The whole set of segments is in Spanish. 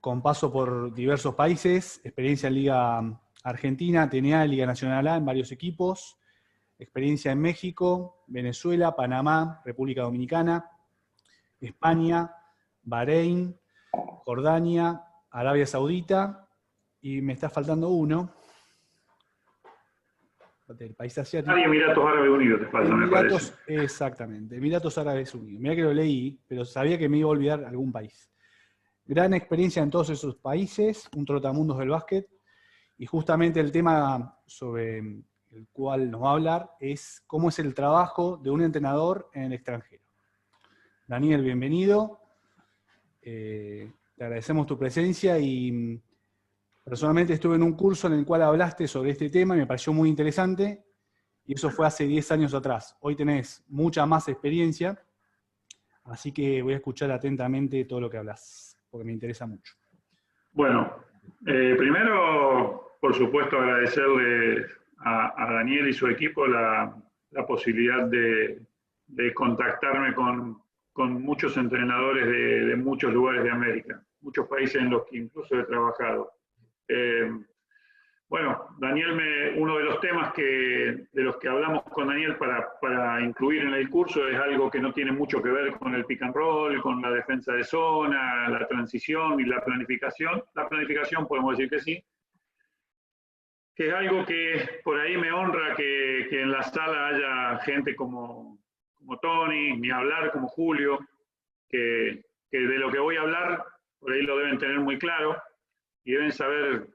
con paso por diversos países, experiencia en Liga Argentina, TNA, Liga Nacional A en varios equipos, experiencia en México, Venezuela, Panamá, República Dominicana, España, Bahrein, Jordania, Arabia Saudita, y me está faltando uno, del país asiático. Emiratos Árabes Unidos te falta, me parece. Exactamente, Emiratos Árabes Unidos. Mirá que lo leí, pero sabía que me iba a olvidar algún país. Gran experiencia en todos esos países, un trotamundos del básquet, y justamente el tema sobre el cual nos va a hablar es cómo es el trabajo de un entrenador en el extranjero. Daniel, bienvenido. Te agradecemos tu presencia y personalmente estuve en un curso en el cual hablaste sobre este tema y me pareció muy interesante, y eso fue hace 10 años atrás. Hoy tenés mucha más experiencia, así que voy a escuchar atentamente todo lo que hablas, porque me interesa mucho. Bueno, primero, por supuesto, agradecerle a Daniel y su equipo la posibilidad de contactarme con muchos entrenadores de muchos lugares de América, muchos países en los que incluso he trabajado. Bueno, Daniel, uno de los temas de los que hablamos con Daniel para incluir en el curso es algo que no tiene mucho que ver con el pick and roll, con la defensa de zona, la transición y la planificación. La planificación podemos decir que sí, que es algo que por ahí me honra que en la sala haya gente como Tony, ni hablar como Julio, que de lo que voy a hablar, por ahí lo deben tener muy claro y deben saber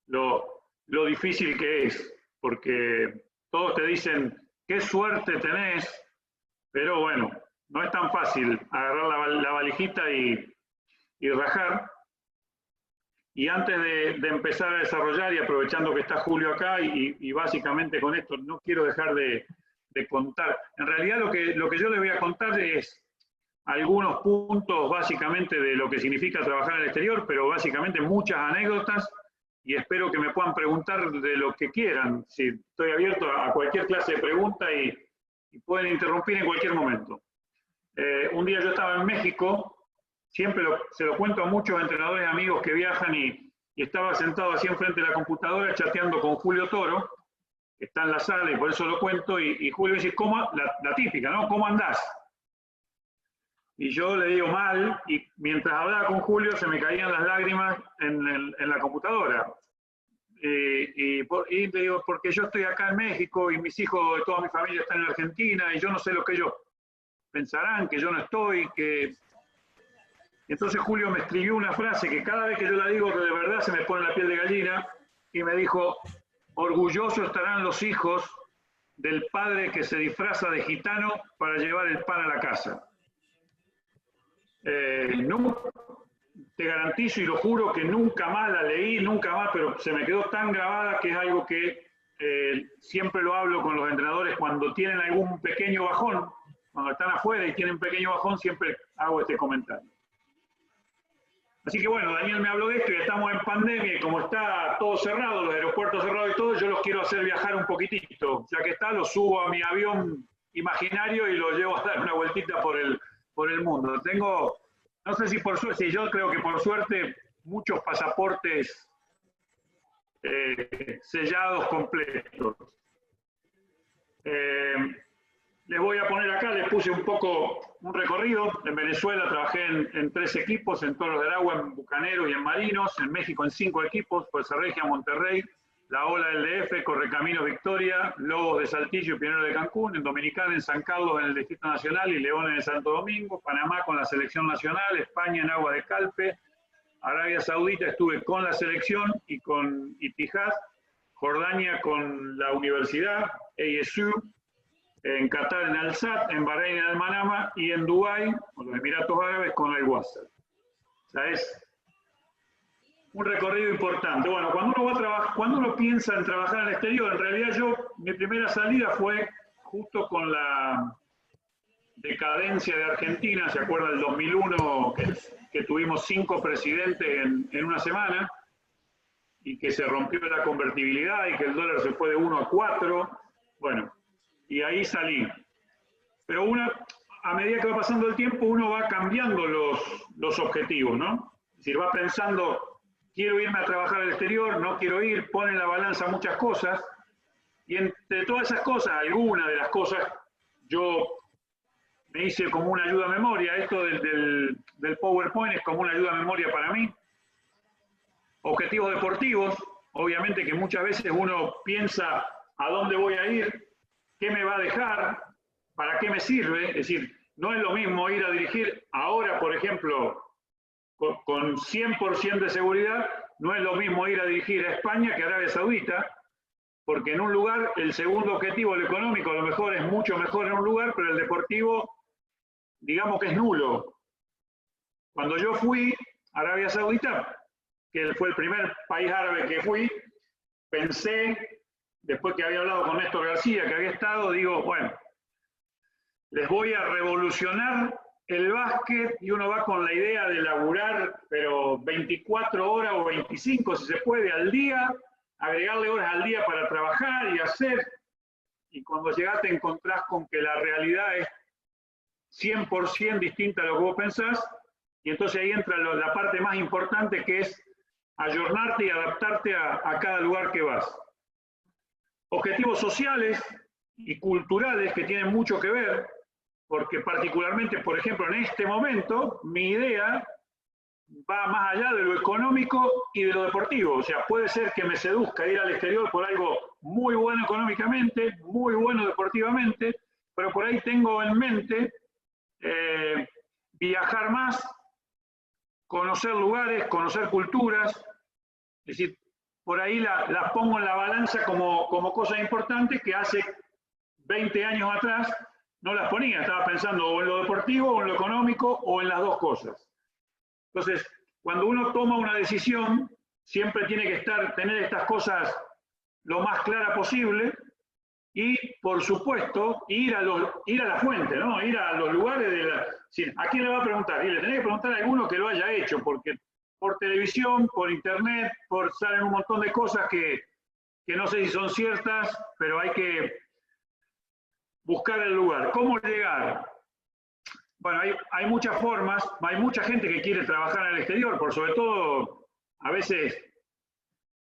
lo difícil que es, porque todos te dicen, qué suerte tenés, pero bueno, no es tan fácil agarrar la valijita y rajar. Y antes de empezar a desarrollar, y aprovechando que está Julio acá, y básicamente con esto no quiero dejar de contar. En realidad lo que yo les voy a contar es algunos puntos básicamente de lo que significa trabajar en el exterior, pero básicamente muchas anécdotas, y espero que me puedan preguntar de lo que quieran. Si estoy abierto a cualquier clase de pregunta y pueden interrumpir en cualquier momento. Un día yo estaba en México, siempre se lo cuento a muchos entrenadores amigos que viajan, y estaba sentado así enfrente de la computadora chateando con Julio Toro, que está en la sala y por eso lo cuento, y Julio me dice, la típica, ¿no? ¿Cómo andás? Y yo le digo mal, y mientras hablaba con Julio se me caían las lágrimas en la computadora. Y le digo, porque yo estoy acá en México y mis hijos, toda mi familia está en Argentina y yo no sé lo que ellos pensarán, que yo no estoy, que... Entonces Julio me escribió una frase que cada vez que yo la digo de verdad se me pone la piel de gallina, y me dijo, orgullosos estarán los hijos del padre que se disfraza de gitano para llevar el pan a la casa. No, te garantizo y lo juro que nunca más la leí, nunca más, pero se me quedó tan grabada que es algo que siempre lo hablo con los entrenadores cuando tienen algún pequeño bajón, cuando están afuera y tienen un pequeño bajón, siempre hago este comentario. Así que bueno, Daniel me habló de esto y estamos en pandemia y como está todo cerrado, los aeropuertos cerrados y todo, yo los quiero hacer viajar un poquitito. Ya que está, los subo a mi avión imaginario y los llevo a dar una vueltita por el mundo. Tengo, no sé si por suerte, si yo creo que por suerte, muchos pasaportes sellados completos. Les voy a poner acá, les puse un poco un recorrido. En Venezuela trabajé en 3 equipos, en Toros del Agua, en Bucaneros y en Marinos. En México en 5 equipos, Fuerza Regia, Monterrey, La Ola del DF, Correcaminos Victoria, Lobos de Saltillo y Pionero de Cancún. En Dominicana, en San Carlos, en el Distrito Nacional, y León en el Santo Domingo. Panamá con la Selección Nacional, España en Agua de Calpe. Arabia Saudita estuve con la selección y con Itihad. Jordania con la universidad, ASU. En Qatar en Al-Sadd, en Bahrein en Al-Manama, y en Dubái, con los Emiratos Árabes, con Al-Wasl. O sea, es un recorrido importante. Bueno, cuando uno piensa en trabajar en el exterior, en realidad mi primera salida fue justo con la decadencia de Argentina. ¿Se acuerda del 2001 que tuvimos 5 presidentes en una semana? Y que se rompió la convertibilidad y que el dólar se fue de 1 a 4. Bueno, y ahí salí. Pero a medida que va pasando el tiempo, uno va cambiando los objetivos, ¿no? decir, va pensando, quiero irme a trabajar al exterior, no quiero ir, pone en la balanza muchas cosas, y entre todas esas cosas, algunas de las cosas, yo me hice como una ayuda a memoria. Esto del PowerPoint es como una ayuda a memoria para mí. Objetivos deportivos, obviamente que muchas veces uno piensa a dónde voy a ir, qué me va a dejar, para qué me sirve. Es decir, no es lo mismo ir a dirigir ahora, por ejemplo, con 100% de seguridad, no es lo mismo ir a dirigir a España que a Arabia Saudita, porque en un lugar el segundo objetivo, el económico, a lo mejor es mucho mejor en un lugar, pero el deportivo, digamos que es nulo. Cuando yo fui a Arabia Saudita, que fue el primer país árabe que fui, pensé, después que había hablado con Néstor García, que había estado, digo, bueno, les voy a revolucionar el básquet, y uno va con la idea de laburar, pero 24 horas o 25, si se puede, al día, agregarle horas al día para trabajar y hacer, y cuando llegás te encontrás con que la realidad es 100% distinta a lo que vos pensás, y entonces ahí entra la parte más importante, que es ayornarte y adaptarte a cada lugar que vas. Objetivos sociales y culturales que tienen mucho que ver, porque particularmente, por ejemplo, en este momento, mi idea va más allá de lo económico y de lo deportivo. O sea, puede ser que me seduzca ir al exterior por algo muy bueno económicamente, muy bueno deportivamente, pero por ahí tengo en mente viajar más, conocer lugares, conocer culturas. Es decir, por ahí las pongo en la balanza como cosas importantes que hace 20 años atrás no las ponía. Estaba pensando o en lo deportivo, o en lo económico, o en las dos cosas. Entonces, cuando uno toma una decisión, siempre tiene que tener estas cosas lo más clara posible y, por supuesto, ir a la fuente, ¿no? Ir a los lugares de la... ¿A quién le va a preguntar? Y le tenés que preguntar a alguno que lo haya hecho, porque por televisión, por internet, salen un montón de cosas que no sé si son ciertas, pero hay que buscar el lugar. ¿Cómo llegar? Bueno, hay muchas formas, hay mucha gente que quiere trabajar en el exterior, por sobre todo a veces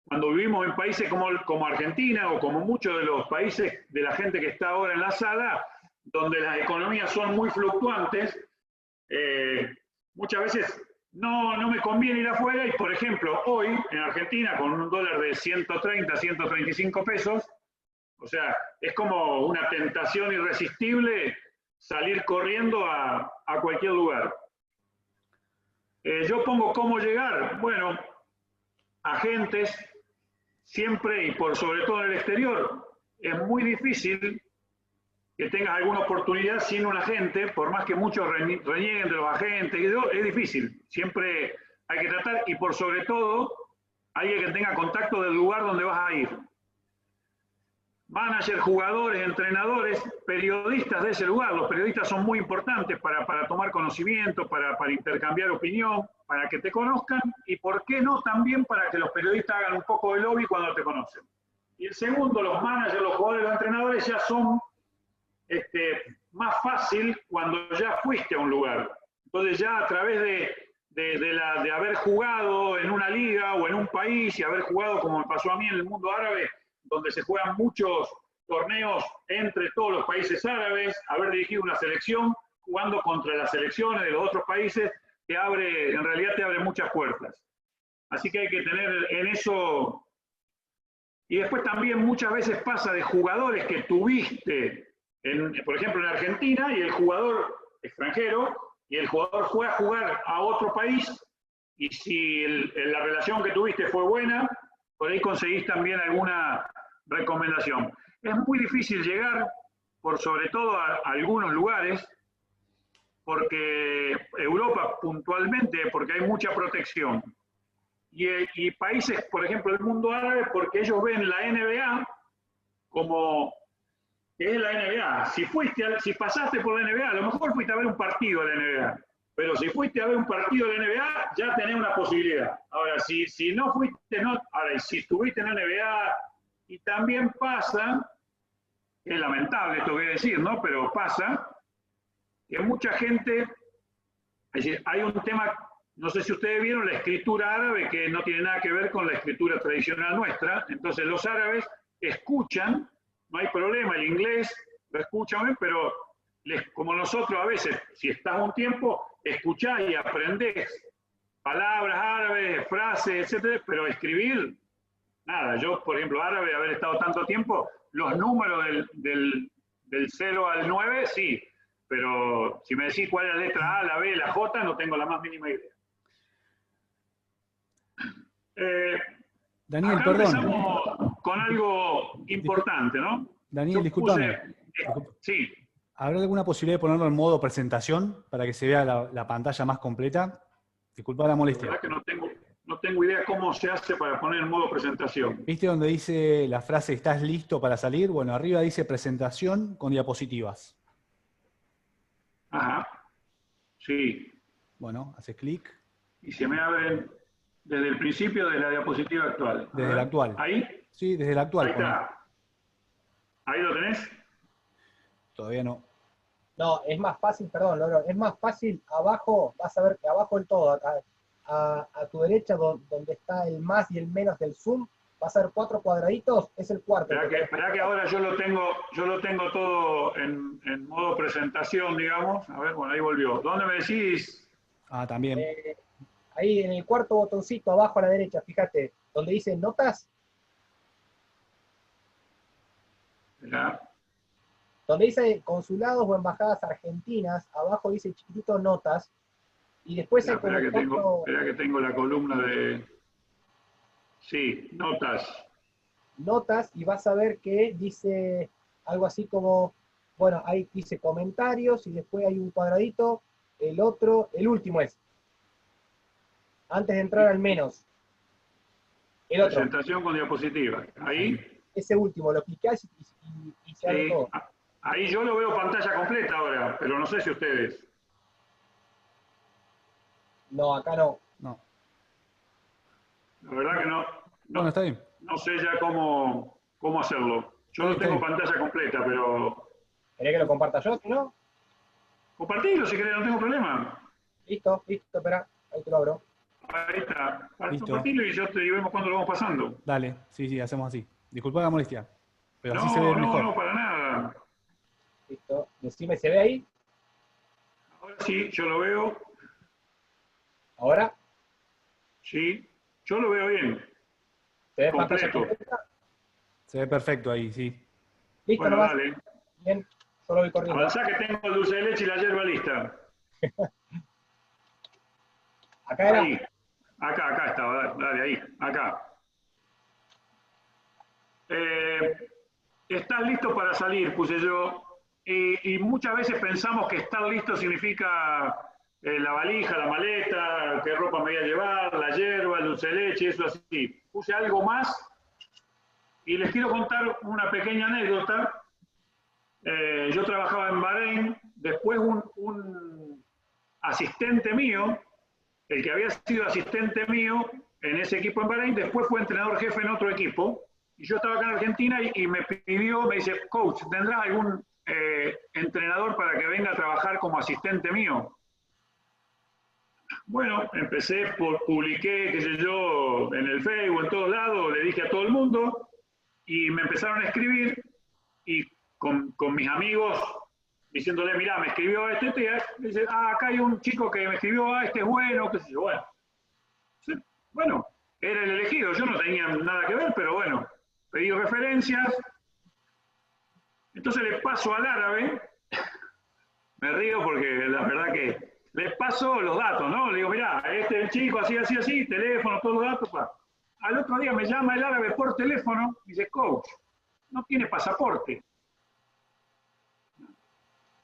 cuando vivimos en países como Argentina, o como muchos de los países de la gente que está ahora en la sala, donde las economías son muy fluctuantes, muchas veces no me conviene ir afuera, y por ejemplo, hoy en Argentina, con un dólar de 130, 135 pesos, o sea, es como una tentación irresistible salir corriendo a cualquier lugar. Yo pongo cómo llegar. Bueno, agentes, siempre y por sobre todo en el exterior, es muy difícil que tengas alguna oportunidad sin un agente, por más que muchos renieguen de los agentes, es difícil. Siempre hay que tratar, y por sobre todo, alguien que tenga contacto del lugar donde vas a ir. Managers, jugadores, entrenadores, periodistas de ese lugar. Los periodistas son muy importantes para tomar conocimiento, para intercambiar opinión, para que te conozcan, y por qué no también para que los periodistas hagan un poco de lobby cuando te conocen. Y el segundo, los managers, los jugadores, los entrenadores ya son más fácil cuando ya fuiste a un lugar. Entonces ya a través de haber jugado en una liga o en un país, y haber jugado, como me pasó a mí en el mundo árabe, donde se juegan muchos torneos entre todos los países árabes, haber dirigido una selección, jugando contra las selecciones de los otros países, en realidad te abre muchas puertas. Así que hay que tener en eso. Y después también muchas veces pasa de jugadores que tuviste, por ejemplo en Argentina, y el jugador extranjero, y el jugador fue a jugar a otro país, y si la relación que tuviste fue buena, por ahí conseguís también alguna recomendación. Es muy difícil llegar, por sobre todo a algunos lugares, porque Europa puntualmente, porque hay mucha protección. Y países, por ejemplo, del mundo árabe, porque ellos ven la NBA como que es la NBA. Si pasaste por la NBA, a lo mejor fuiste a ver un partido de la NBA, pero si fuiste a ver un partido de la NBA, ya tenés una posibilidad. Ahora, si no fuiste, no. Ahora, si estuviste en la NBA, y también pasa, es lamentable esto que voy a decir, ¿no? Pero pasa que mucha gente, es decir, hay un tema no sé si ustedes vieron la escritura árabe, que no tiene nada que ver con la escritura tradicional nuestra. Entonces los árabes escuchan, no hay problema, el inglés lo escuchan, pero como nosotros a veces, si estás un tiempo, escuchás y aprendés palabras árabes, frases, etcétera, pero escribir, nada. Yo, por ejemplo, árabe, haber estado tanto tiempo, los números del 0 al 9, sí, pero si me decís cuál es la letra A, la B, la J, no tengo la más mínima idea. Daniel, acá perdón. empezamos con algo importante, ¿no? Daniel, discúlpame. Sí. ¿Habrá alguna posibilidad de ponerlo en modo presentación para que se vea la pantalla más completa? Disculpa la molestia. La verdad que no tengo idea cómo se hace para poner en modo presentación. ¿Viste donde dice la frase "estás listo para salir"? Bueno, arriba dice presentación con diapositivas. Ajá. Sí. Bueno, haces clic. Y se me abren desde el principio de la diapositiva actual. Desde la actual. ¿Ahí? Sí, desde la actual. Ahí está. ¿Ahí lo tenés? Todavía no. No, es más fácil, perdón, Loro, es más fácil abajo, vas a ver que abajo del todo, acá, a tu derecha, donde está el más y el menos del zoom, vas a ver 4 cuadraditos, es el cuarto. Esperá que ahora yo lo tengo todo en modo presentación, digamos. A ver, bueno, ahí volvió. ¿Dónde me decís? Ah, también. Ahí en el cuarto botoncito abajo a la derecha, fíjate, donde dice notas. Esperá. Donde dice consulados o embajadas argentinas, abajo dice chiquitito notas, y después hay como espera que tengo la columna de... Sí, notas. Notas, y vas a ver que dice algo así como, bueno, ahí dice comentarios, y después hay un cuadradito, el otro, el último es, antes de entrar al menos. El otro. Presentación con diapositiva. Ahí. Ese último, lo clicás y se abre todo. Ahí yo lo veo pantalla completa ahora, pero no sé si ustedes. No, acá no. No. La verdad que no. Bueno, está bien. No sé ya cómo hacerlo. Yo no tengo pantalla completa, pero... ¿Querés que lo comparta yo, si no? Compartilo si querés, no tengo problema. Listo, espera, ahí te lo abro. Ahí está. Listo. Compartilo y vemos cuándo lo vamos pasando. Dale, sí, hacemos así. Disculpa la molestia, pero No, así se ve mejor. No, para nada. Listo. Decime, ¿se ve ahí? Ahora sí, yo lo veo. ¿Ahora? Sí, yo lo veo bien. ¿Se ve completo. pantalla completa? Se ve perfecto ahí, sí. Listo, Bueno, nomás. dale. Bien, solo voy corriendo. Avanzá que tengo el dulce de leche y la hierba lista. Acá era. Ahí. Acá estaba, dale, ahí, acá. Estás listo para salir, puse yo. Y muchas veces pensamos que estar listo significa la valija, la maleta, qué ropa me voy a llevar, la hierba, el dulce de leche, eso así. Puse algo más y les quiero contar una pequeña anécdota. Yo trabajaba en Bahrein, después un asistente mío, el que había sido asistente mío en ese equipo en Bahrein, después fue entrenador jefe en otro equipo, y yo estaba acá en Argentina y me dice, coach, ¿tendrás algún entrenador para que venga a trabajar como asistente mío? Bueno, empecé, publiqué, qué sé yo, en el Facebook, en todos lados, le dije a todo el mundo, y me empezaron a escribir, y con mis amigos, diciéndole, mirá, me escribió dice, acá hay un chico que me escribió, este es bueno, qué sé yo, bueno. Sí, bueno, era el elegido, yo no tenía nada que ver, pero bueno, pedí referencias, entonces le paso al árabe, me río porque la verdad que le paso los datos, ¿no? Le digo, mirá, este es el chico, así, teléfono, todos los datos, pa. Al otro día me llama el árabe por teléfono y dice, coach, no tiene pasaporte.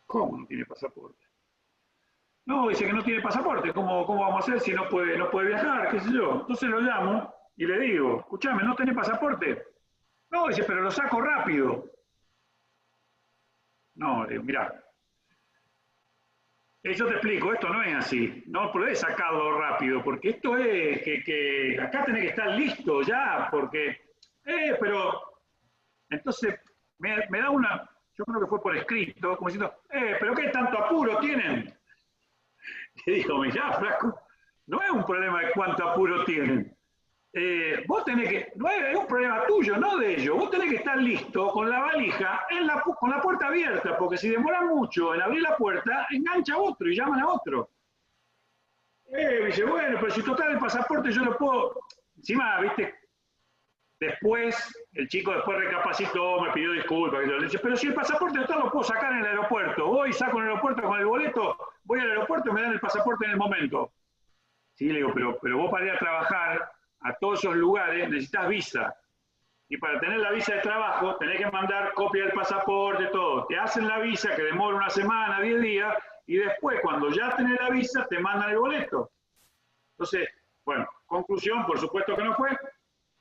¿Cómo no tiene pasaporte? No, dice que no tiene pasaporte. ¿Cómo vamos a hacer si no puede viajar? ¿Qué sé yo? Entonces lo llamo y le digo, escuchame, ¿no tenés pasaporte? No, dice, pero lo saco rápido. No, le digo, mirá. Yo te explico, esto no es así. No podés sacarlo rápido, porque esto es que acá tenés que estar listo ya, porque... pero... Entonces, me da una... Yo creo que fue por escrito, como diciendo, ¿pero qué tanto apuro tienen? Le digo, mirá, flaco, no es un problema de cuánto apuro tienen. Vos tenés que, no es un problema tuyo, no de ellos. Vos tenés que estar listo con la valija con la puerta abierta, porque si demora mucho en abrir la puerta, engancha a otro y llaman a otro. Dice, bueno, pero si total el pasaporte yo lo puedo. Encima, viste, después, el chico después recapacitó, me pidió disculpas. Le dice, pero si el pasaporte total lo puedo sacar en el aeropuerto. Voy, saco en el aeropuerto con el boleto, voy al aeropuerto y me dan el pasaporte en el momento. Sí, le digo, pero vos para ir a trabajar a todos esos lugares necesitas visa. Y para tener la visa de trabajo tenés que mandar copia del pasaporte, todo. Te hacen la visa que demora una semana, 10 días, y después cuando ya tenés la visa te mandan el boleto. Entonces, bueno, conclusión, por supuesto que no fue.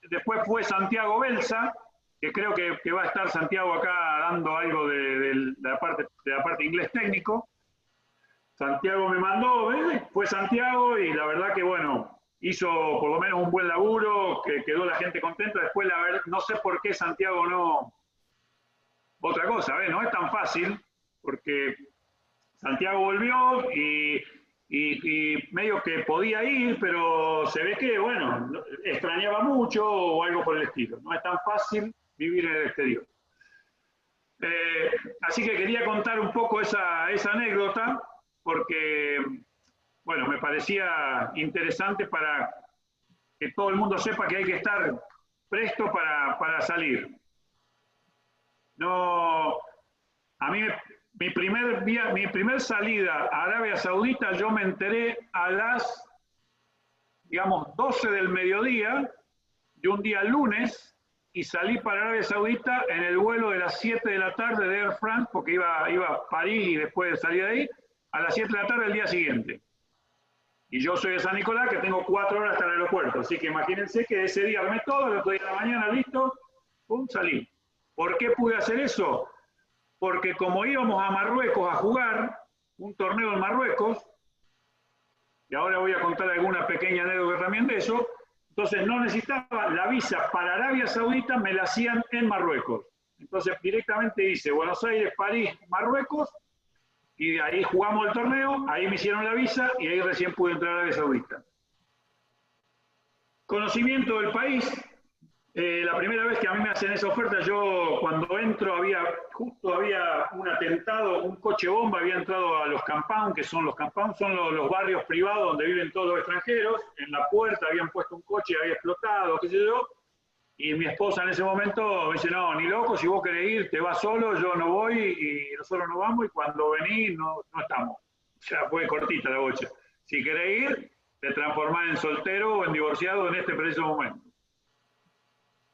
Después fue Santiago Belsa, que creo que va a estar Santiago acá dando algo de la parte inglés técnico. Santiago me mandó, fue Santiago y la verdad que bueno, hizo por lo menos un buen laburo, que quedó la gente contenta. Después la verdad, no sé por qué Santiago no... Otra cosa, no es tan fácil, porque Santiago volvió y medio que podía ir, pero se ve que, bueno, extrañaba mucho o algo por el estilo. No es tan fácil vivir en el exterior. Así que quería contar un poco esa anécdota, porque, bueno, me parecía interesante para que todo el mundo sepa que hay que estar presto para salir. No, a mí mi primer salida a Arabia Saudita, yo me enteré a las, digamos, 12 del mediodía de un día lunes y salí para Arabia Saudita en el vuelo de las 7 de la tarde de Air France, porque iba a París y después salí de ahí, a las 7 de la tarde del día siguiente. Y yo soy de San Nicolás, que tengo 4 horas hasta el aeropuerto, así que imagínense que ese día armé todo, el otro día de la mañana, listo, pum, salí. ¿Por qué pude hacer eso? Porque como íbamos a Marruecos a jugar un torneo en Marruecos, y ahora voy a contar alguna pequeña anécdota también de eso, entonces no necesitaba la visa para Arabia Saudita, me la hacían en Marruecos. Entonces directamente hice Buenos Aires, París, Marruecos, y de ahí jugamos el torneo, ahí me hicieron la visa y ahí recién pude entrar a Arabia Saudita. Conocimiento del país. La primera vez que a mí me hacen esa oferta, yo cuando entro justo había un atentado, un coche bomba había entrado a los compound, que son los compound, son los barrios privados donde viven todos los extranjeros. En la puerta habían puesto un coche, había explotado, qué sé yo, y mi esposa en ese momento me dice, no, ni loco, si vos querés ir, te vas solo, yo no voy, y nosotros no vamos, y cuando venís no estamos. O sea, fue cortita la bocha. Si querés ir, te transformás en soltero o en divorciado en este preciso momento.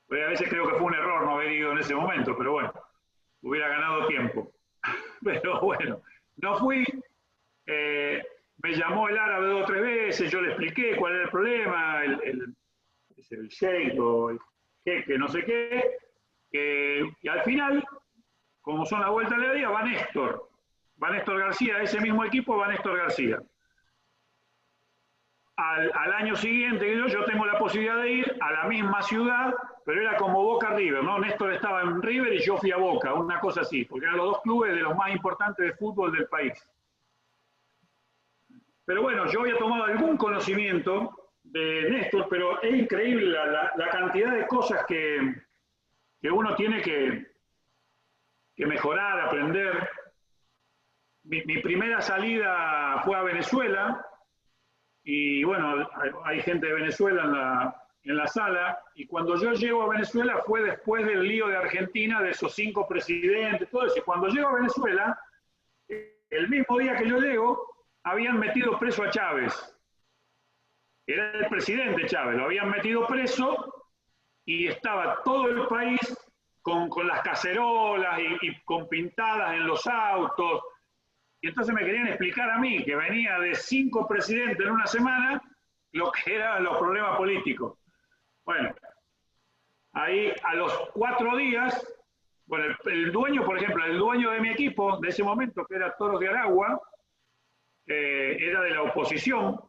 Pues a veces creo que fue un error no haber ido en ese momento, pero bueno, hubiera ganado tiempo. Pero bueno, no fui, me llamó el árabe 2 o 3 veces, yo le expliqué cuál era el problema, el sheikh o el jeque, no sé qué, y al final, como son las vueltas de la vida, va Néstor García, ese mismo equipo va Néstor García. Al año siguiente yo tengo la posibilidad de ir a la misma ciudad, pero era como Boca River, ¿no? Néstor estaba en River y yo fui a Boca, una cosa así, porque eran los 2 clubes de los más importantes de fútbol del país. Pero bueno, yo había tomado algún conocimiento de Néstor, pero es increíble la cantidad de cosas que uno tiene que mejorar, aprender. Mi primera salida fue a Venezuela, y bueno, hay gente de Venezuela en la sala, y cuando yo llego a Venezuela fue después del lío de Argentina, de esos 5 presidentes, todo eso. Y cuando llego a Venezuela, el mismo día que yo llego, habían metido preso a Chávez. Era el presidente Chávez, lo habían metido preso, y estaba todo el país con las cacerolas y con pintadas en los autos. Y entonces me querían explicar a mí, que venía de 5 presidentes en una semana, lo que eran los problemas políticos. Bueno, ahí a los 4 días, bueno, el dueño, por ejemplo, el dueño de mi equipo de ese momento, que era Toros de Aragua, era de la oposición,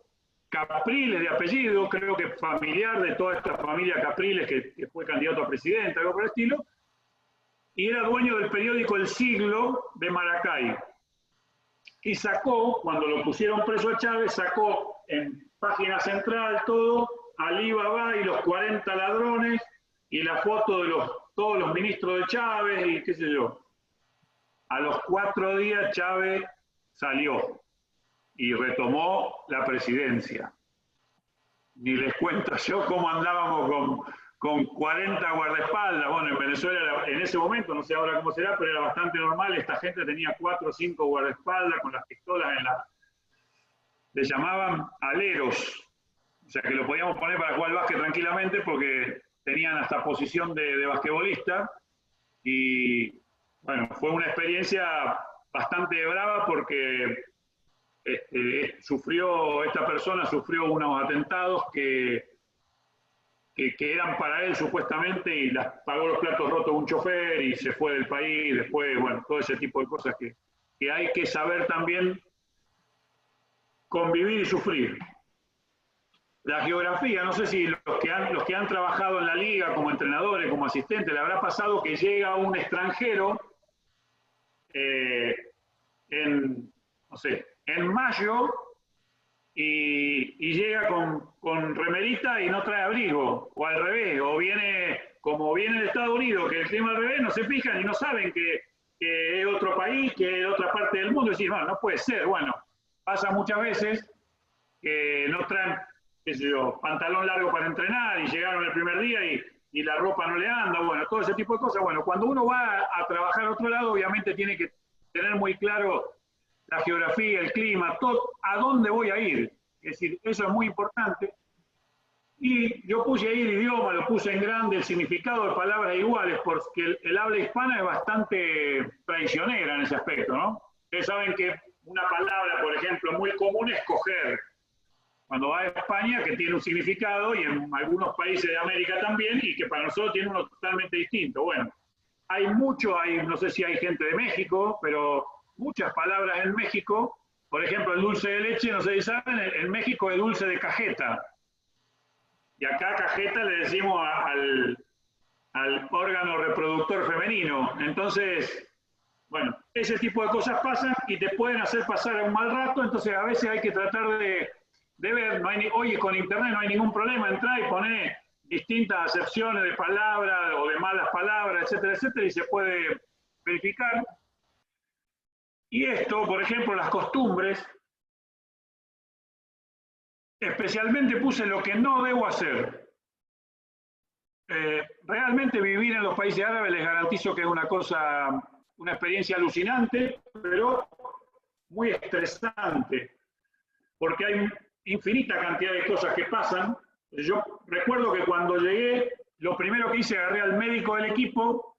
Capriles de apellido, creo que familiar de toda esta familia Capriles, que fue candidato a presidente, algo por el estilo, y era dueño del periódico El Siglo de Maracay. Y sacó, cuando lo pusieron preso a Chávez, sacó en página central, todo, Ali Baba y los 40 ladrones, y la foto de todos los ministros de Chávez, y qué sé yo. A los 4 días Chávez salió y retomó la presidencia. Ni les cuento yo cómo andábamos con 40 guardaespaldas. Bueno, en Venezuela en ese momento, no sé ahora cómo será, pero era bastante normal. Esta gente tenía 4 o 5 guardaespaldas con las pistolas en la... Le llamaban aleros. O sea que lo podíamos poner para jugar al básquet tranquilamente porque tenían hasta posición de basquetbolista. Y bueno, fue una experiencia bastante brava porque esta persona sufrió unos atentados que eran para él supuestamente, y pagó los platos rotos un chofer y se fue del país. Después, bueno, todo ese tipo de cosas que hay que saber también convivir y sufrir. La geografía, no sé si los que han trabajado en la liga como entrenadores, como asistentes, le habrá pasado que llega un extranjero no sé, en mayo y llega con remerita y no trae abrigo, o al revés, o viene como viene de Estados Unidos, que el clima al revés, no se fijan y no saben que es otro país, que es otra parte del mundo, y decís, no puede ser. Bueno, pasa muchas veces que no traen, qué sé yo, pantalón largo para entrenar y llegaron el primer día y la ropa no le anda, bueno, todo ese tipo de cosas. Bueno, cuando uno va a trabajar a otro lado, obviamente tiene que tener muy claro la geografía, el clima, todo, a dónde voy a ir. Es decir, eso es muy importante. Y yo puse ahí el idioma, lo puse en grande, el significado de palabras iguales, porque el habla hispana es bastante traicionera en ese aspecto, ¿no? Ustedes saben que una palabra, por ejemplo, muy común es coger. Cuando va a España, que tiene un significado, y en algunos países de América también, y que para nosotros tiene uno totalmente distinto. Bueno, no sé si hay gente de México, pero muchas palabras en México, por ejemplo, el dulce de leche, no sé si saben, en México es dulce de cajeta. Y acá cajeta le decimos al órgano reproductor femenino. Entonces, bueno, ese tipo de cosas pasan y te pueden hacer pasar un mal rato, entonces a veces hay que tratar de ver, hoy con internet no hay ningún problema, entrar y poner distintas acepciones de palabras o de malas palabras, etcétera, etcétera, y se puede verificar. Y esto, por ejemplo, las costumbres, especialmente puse lo que no debo hacer. Realmente vivir en los países árabes les garantizo que es una experiencia alucinante, pero muy estresante, porque hay infinita cantidad de cosas que pasan. Yo recuerdo que cuando llegué, lo primero que hice, agarré al médico del equipo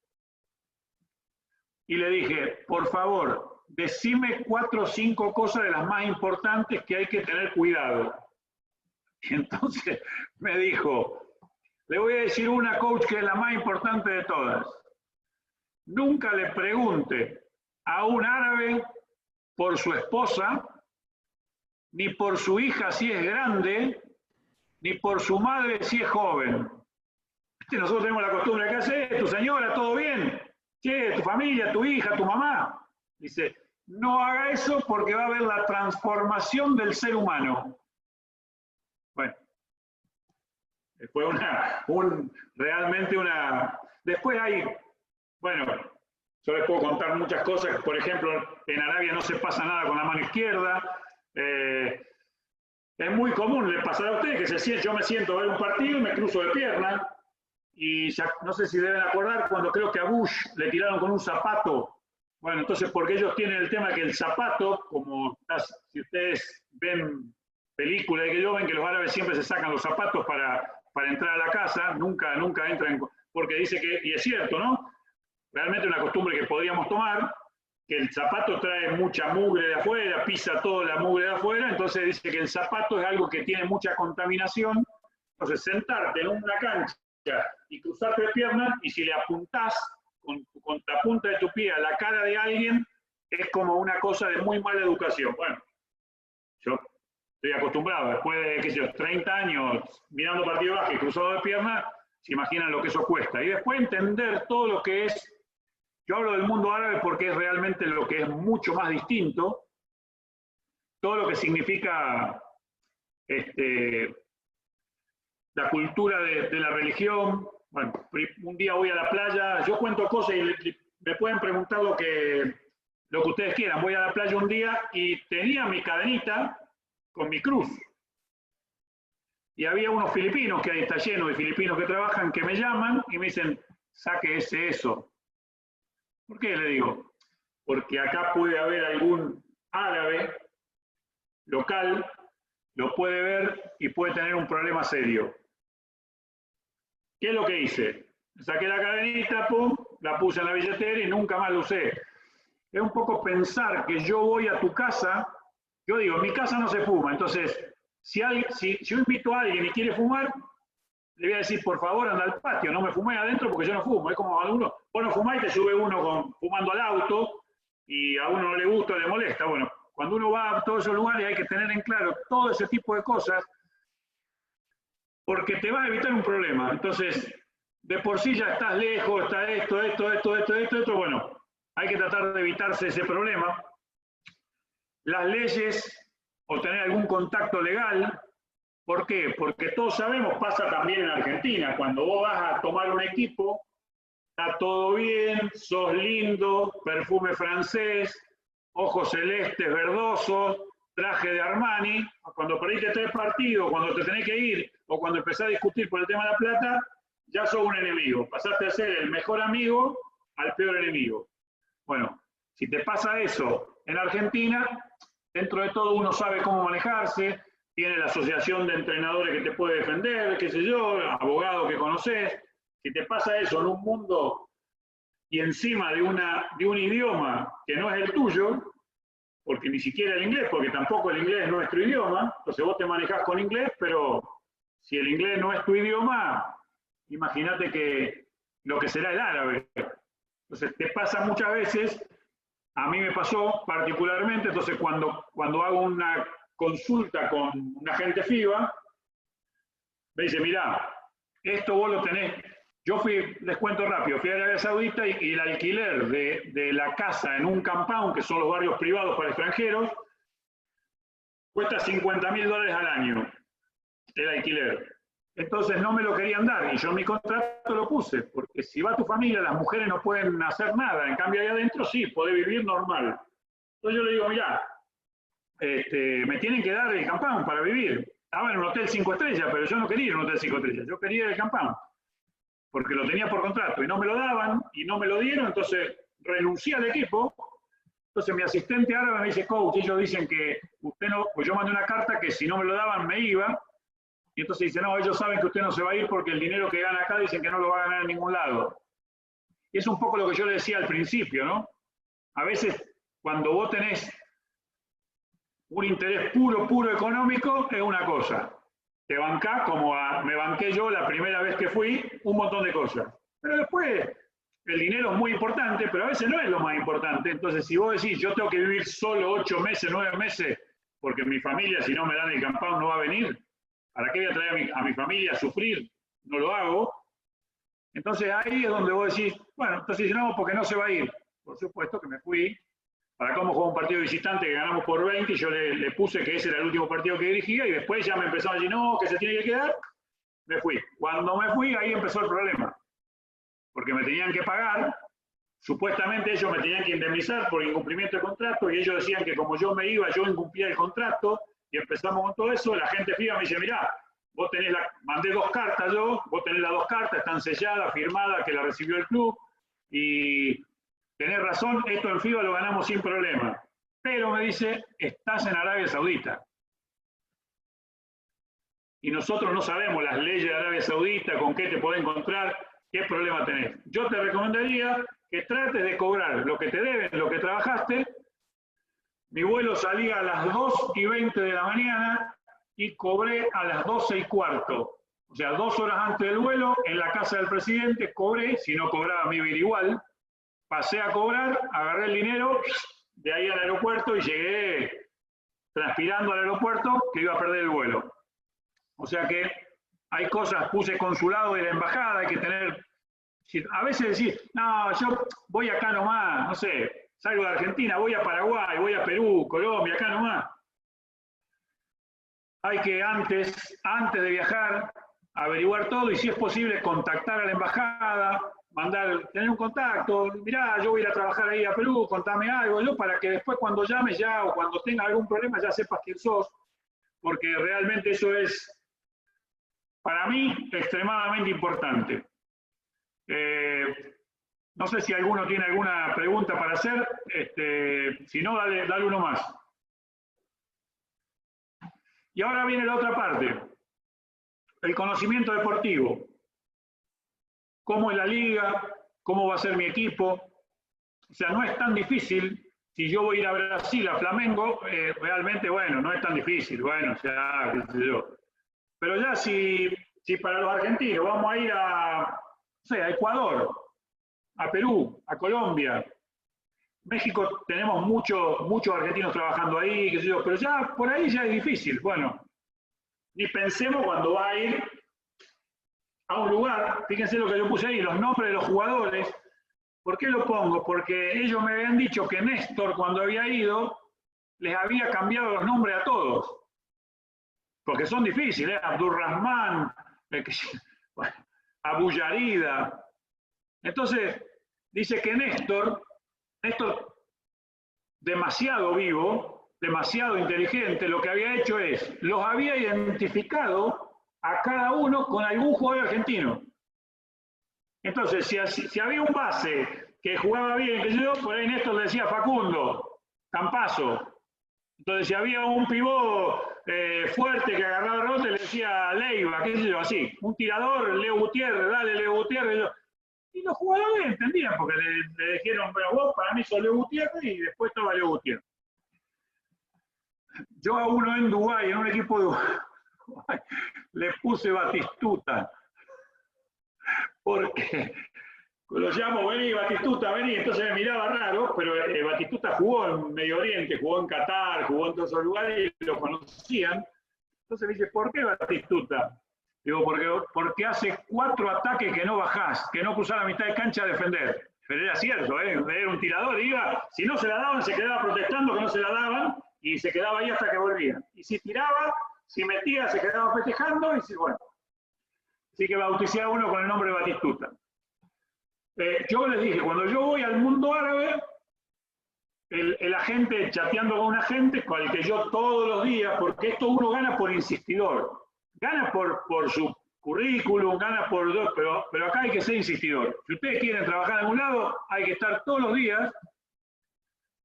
y le dije, por favor, decime 4 o 5 cosas de las más importantes que hay que tener cuidado. Y entonces me dijo, le voy a decir una, coach, que es la más importante de todas. Nunca le pregunte a un árabe por su esposa, ni por su hija si es grande, ni por su madre si es joven. Nosotros tenemos la costumbre, ¿qué haces? ¿Tu señora? ¿Todo bien? ¿Qué? ¿Tu familia? ¿Tu hija? ¿Tu mamá? Dice, no haga eso porque va a haber la transformación del ser humano. Bueno, fue realmente una... Después hay, bueno, yo les puedo contar muchas cosas. Por ejemplo, en Arabia no se pasa nada con la mano izquierda. Es muy común, le pasará a ustedes que yo me siento a ver un partido y me cruzo de pierna. Y ya, no sé si deben acordar cuando creo que a Bush le tiraron con un zapato. Bueno, entonces, porque ellos tienen el tema que el zapato, como si ustedes ven películas de que yo ven que los árabes siempre se sacan los zapatos para entrar a la casa, nunca entran, porque dice que, y es cierto, ¿no? Realmente una costumbre que podríamos tomar, que el zapato trae mucha mugre de afuera, pisa toda la mugre de afuera, entonces dice que el zapato es algo que tiene mucha contaminación. Entonces, sentarte en una cancha y cruzarte de piernas, y si le apuntás con la punta de tu pie a la cara de alguien, es como una cosa de muy mala educación. Bueno, yo estoy acostumbrado, después de, qué sé yo, 30 años mirando partido de básquet cruzado de piernas, se imaginan lo que eso cuesta. Y después entender todo lo que es, yo hablo del mundo árabe porque es realmente lo que es mucho más distinto, todo lo que significa la cultura de la religión. Bueno, un día voy a la playa, yo cuento cosas y me pueden preguntar lo que ustedes quieran. Voy a la playa un día y tenía mi cadenita con mi cruz. Y había unos filipinos, que ahí está lleno de filipinos que trabajan, que me llaman y me dicen, saque eso. ¿Por qué? Le digo, porque acá puede haber algún árabe local, lo puede ver y puede tener un problema serio. ¿Qué es lo que hice? Saqué la cadenita, pum, la puse en la billetera y nunca más la usé. Es un poco pensar que yo voy a tu casa, yo digo, en mi casa no se fuma, entonces, si yo invito a alguien y quiere fumar, le voy a decir, por favor, anda al patio, no me fumé adentro porque yo no fumo. Es como alguno, vos no fumás y te sube uno fumando al auto y a uno no le gusta, le molesta. Bueno, cuando uno va a todos esos lugares hay que tener en claro todo ese tipo de cosas porque te va a evitar un problema. Entonces, de por sí ya estás lejos, está esto, bueno, hay que tratar de evitarse ese problema. Las leyes o tener algún contacto legal. ¿Por qué? Porque todos sabemos, pasa también en Argentina, cuando vos vas a tomar un equipo, está todo bien, sos lindo, perfume francés, ojos celestes, verdosos, traje de Armani, cuando perdiste 3 partidos, cuando te tenés que ir, o cuando empezás a discutir por el tema de la plata, ya sos un enemigo. Pasaste a ser el mejor amigo al peor enemigo. Bueno, si te pasa eso en Argentina, dentro de todo uno sabe cómo manejarse, tiene la asociación de entrenadores que te puede defender, qué sé yo, abogado que conoces. Si te pasa eso en un mundo y encima de un idioma que no es el tuyo, porque ni siquiera el inglés, porque tampoco el inglés es nuestro idioma, entonces vos te manejás con inglés, pero si el inglés no es tu idioma, imagínate que lo que será el árabe. Entonces te pasa muchas veces, a mí me pasó particularmente, entonces cuando hago una consulta con un agente FIBA, me dice, mirá, esto vos lo tenés. Yo les cuento rápido, fui a Arabia Saudita y el alquiler de la casa en un compound, que son los barrios privados para extranjeros, cuesta $50.000 al año, el alquiler. Entonces no me lo querían dar y yo en mi contrato lo puse, porque si va tu familia, las mujeres no pueden hacer nada, en cambio ahí adentro sí, podés vivir normal. Entonces yo le digo, mirá, me tienen que dar el compound para vivir. Estaba en un hotel 5 estrellas, pero yo no quería ir a un hotel 5 estrellas, yo quería el compound, porque lo tenía por contrato y no me lo daban y no me lo dieron, entonces renuncié al equipo. Entonces mi asistente árabe me dice, coach, ellos dicen que usted no, pues yo mandé una carta que si no me lo daban me iba, y entonces dice, no, ellos saben que usted no se va a ir porque el dinero que gana acá dicen que no lo va a ganar en ningún lado. Y es un poco lo que yo le decía al principio, ¿no? A veces cuando vos tenés un interés puro económico es una cosa. Te bancás, como me banqué yo la primera vez que fui, un montón de cosas. Pero después, el dinero es muy importante, pero a veces no es lo más importante. Entonces, si vos decís, yo tengo que vivir solo 8 meses, 9 meses, porque mi familia, si no me dan el compound, no va a venir, ¿para qué voy a traer a mi familia a sufrir? No lo hago. Entonces, ahí es donde vos decís, bueno, entonces no, porque no se va a ir. Por supuesto que me fui. Para cómo jugó un partido visitante que ganamos por 20, y yo le puse que ese era el último partido que dirigía, y después ya me empezaron a decir, no, que se tiene que quedar, me fui. Cuando me fui, ahí empezó el problema, porque me tenían que pagar, supuestamente ellos me tenían que indemnizar por incumplimiento de contrato, y ellos decían que como yo me iba, yo incumplía el contrato, y empezamos con todo eso. La gente FIBA me dice, mirá, vos tenés mandé 2 cartas yo, vos tenés las 2 cartas, están selladas, firmadas, que la recibió el club, y tenés razón, esto en FIBA lo ganamos sin problema. Pero me dice, estás en Arabia Saudita. Y nosotros no sabemos las leyes de Arabia Saudita, con qué te podés encontrar, qué problema tenés. Yo te recomendaría que trates de cobrar lo que te deben, lo que trabajaste. Mi vuelo salía a las 2:20 de la mañana y cobré a las 12:15. O sea, 2 horas antes del vuelo, en la casa del presidente, cobré, si no cobraba me iba a ir igual. Pasé a cobrar, agarré el dinero, de ahí al aeropuerto y llegué transpirando al aeropuerto que iba a perder el vuelo. O sea que hay cosas, puse consulado de la embajada, hay que tener... A veces decís, no, yo voy acá nomás, no sé, salgo de Argentina, voy a Paraguay, voy a Perú, Colombia, acá nomás. hay que antes de viajar, averiguar todo y si es posible contactar a la embajada, tener un contacto, mirá, yo voy a ir a trabajar ahí a Perú, contame algo, yo para que después cuando llames ya o cuando tengas algún problema ya sepas quién sos, porque realmente eso es, para mí, extremadamente importante. No sé si alguno tiene alguna pregunta para hacer, si no, dale uno más. Y ahora viene la otra parte, el conocimiento deportivo. ¿Cómo es la liga? ¿Cómo va a ser mi equipo? O sea, no es tan difícil. Si yo voy a ir a Brasil, a Flamengo, realmente, bueno, no es tan difícil. Bueno, o sea, qué sé yo. Pero ya si para los argentinos vamos a ir a Ecuador, a Perú, a Colombia, México, tenemos muchos argentinos trabajando ahí, qué sé yo, pero ya por ahí ya es difícil. Bueno, ni pensemos cuando va a ir a un lugar, fíjense lo que yo puse ahí, los nombres de los jugadores. ¿Por qué lo pongo? Porque ellos me habían dicho que Néstor, cuando había ido, les había cambiado los nombres a todos. Porque son difíciles, Abdurrahman, Abu Yarida. Entonces, dice que Néstor, demasiado vivo, demasiado inteligente, lo que había hecho es, los había identificado a cada uno con algún jugador argentino. Entonces, si había un base que jugaba bien, que yo, por ahí Néstor le decía Facundo, Campazo. Entonces, si había un pivot fuerte que agarraba el rebote, le decía Leiva, qué sé yo, así. Un tirador, Leo Gutiérrez, dale Leo Gutiérrez. Y los jugadores entendían, porque le dijeron, pero vos para mí sos Leo Gutiérrez, y después estaba Leo Gutiérrez. Yo a uno en Dubái, en un equipo de Dubái, le puse Batistuta, porque lo llamo, vení Batistuta, vení, entonces me miraba raro, pero Batistuta jugó en Medio Oriente, jugó en Qatar, jugó en todos esos lugares y lo conocían. Entonces me dice, ¿por qué Batistuta? Digo, porque hace 4 ataques que no bajás, que no cruzás la mitad de cancha a defender. Pero era cierto, era un tirador, iba, si no se la daban, se quedaba protestando que no se la daban, y se quedaba ahí hasta que volvían. Y si tiraba, si metía, se quedaba festejando, y bueno. Así que bauticé a uno con el nombre de Batistuta. Yo les dije, cuando yo voy al mundo árabe, el agente, chateando con un agente, con el que yo todos los días, porque esto uno gana por insistidor, gana por su currículum, gana pero acá hay que ser insistidor. Si ustedes quieren trabajar en algún lado, hay que estar todos los días,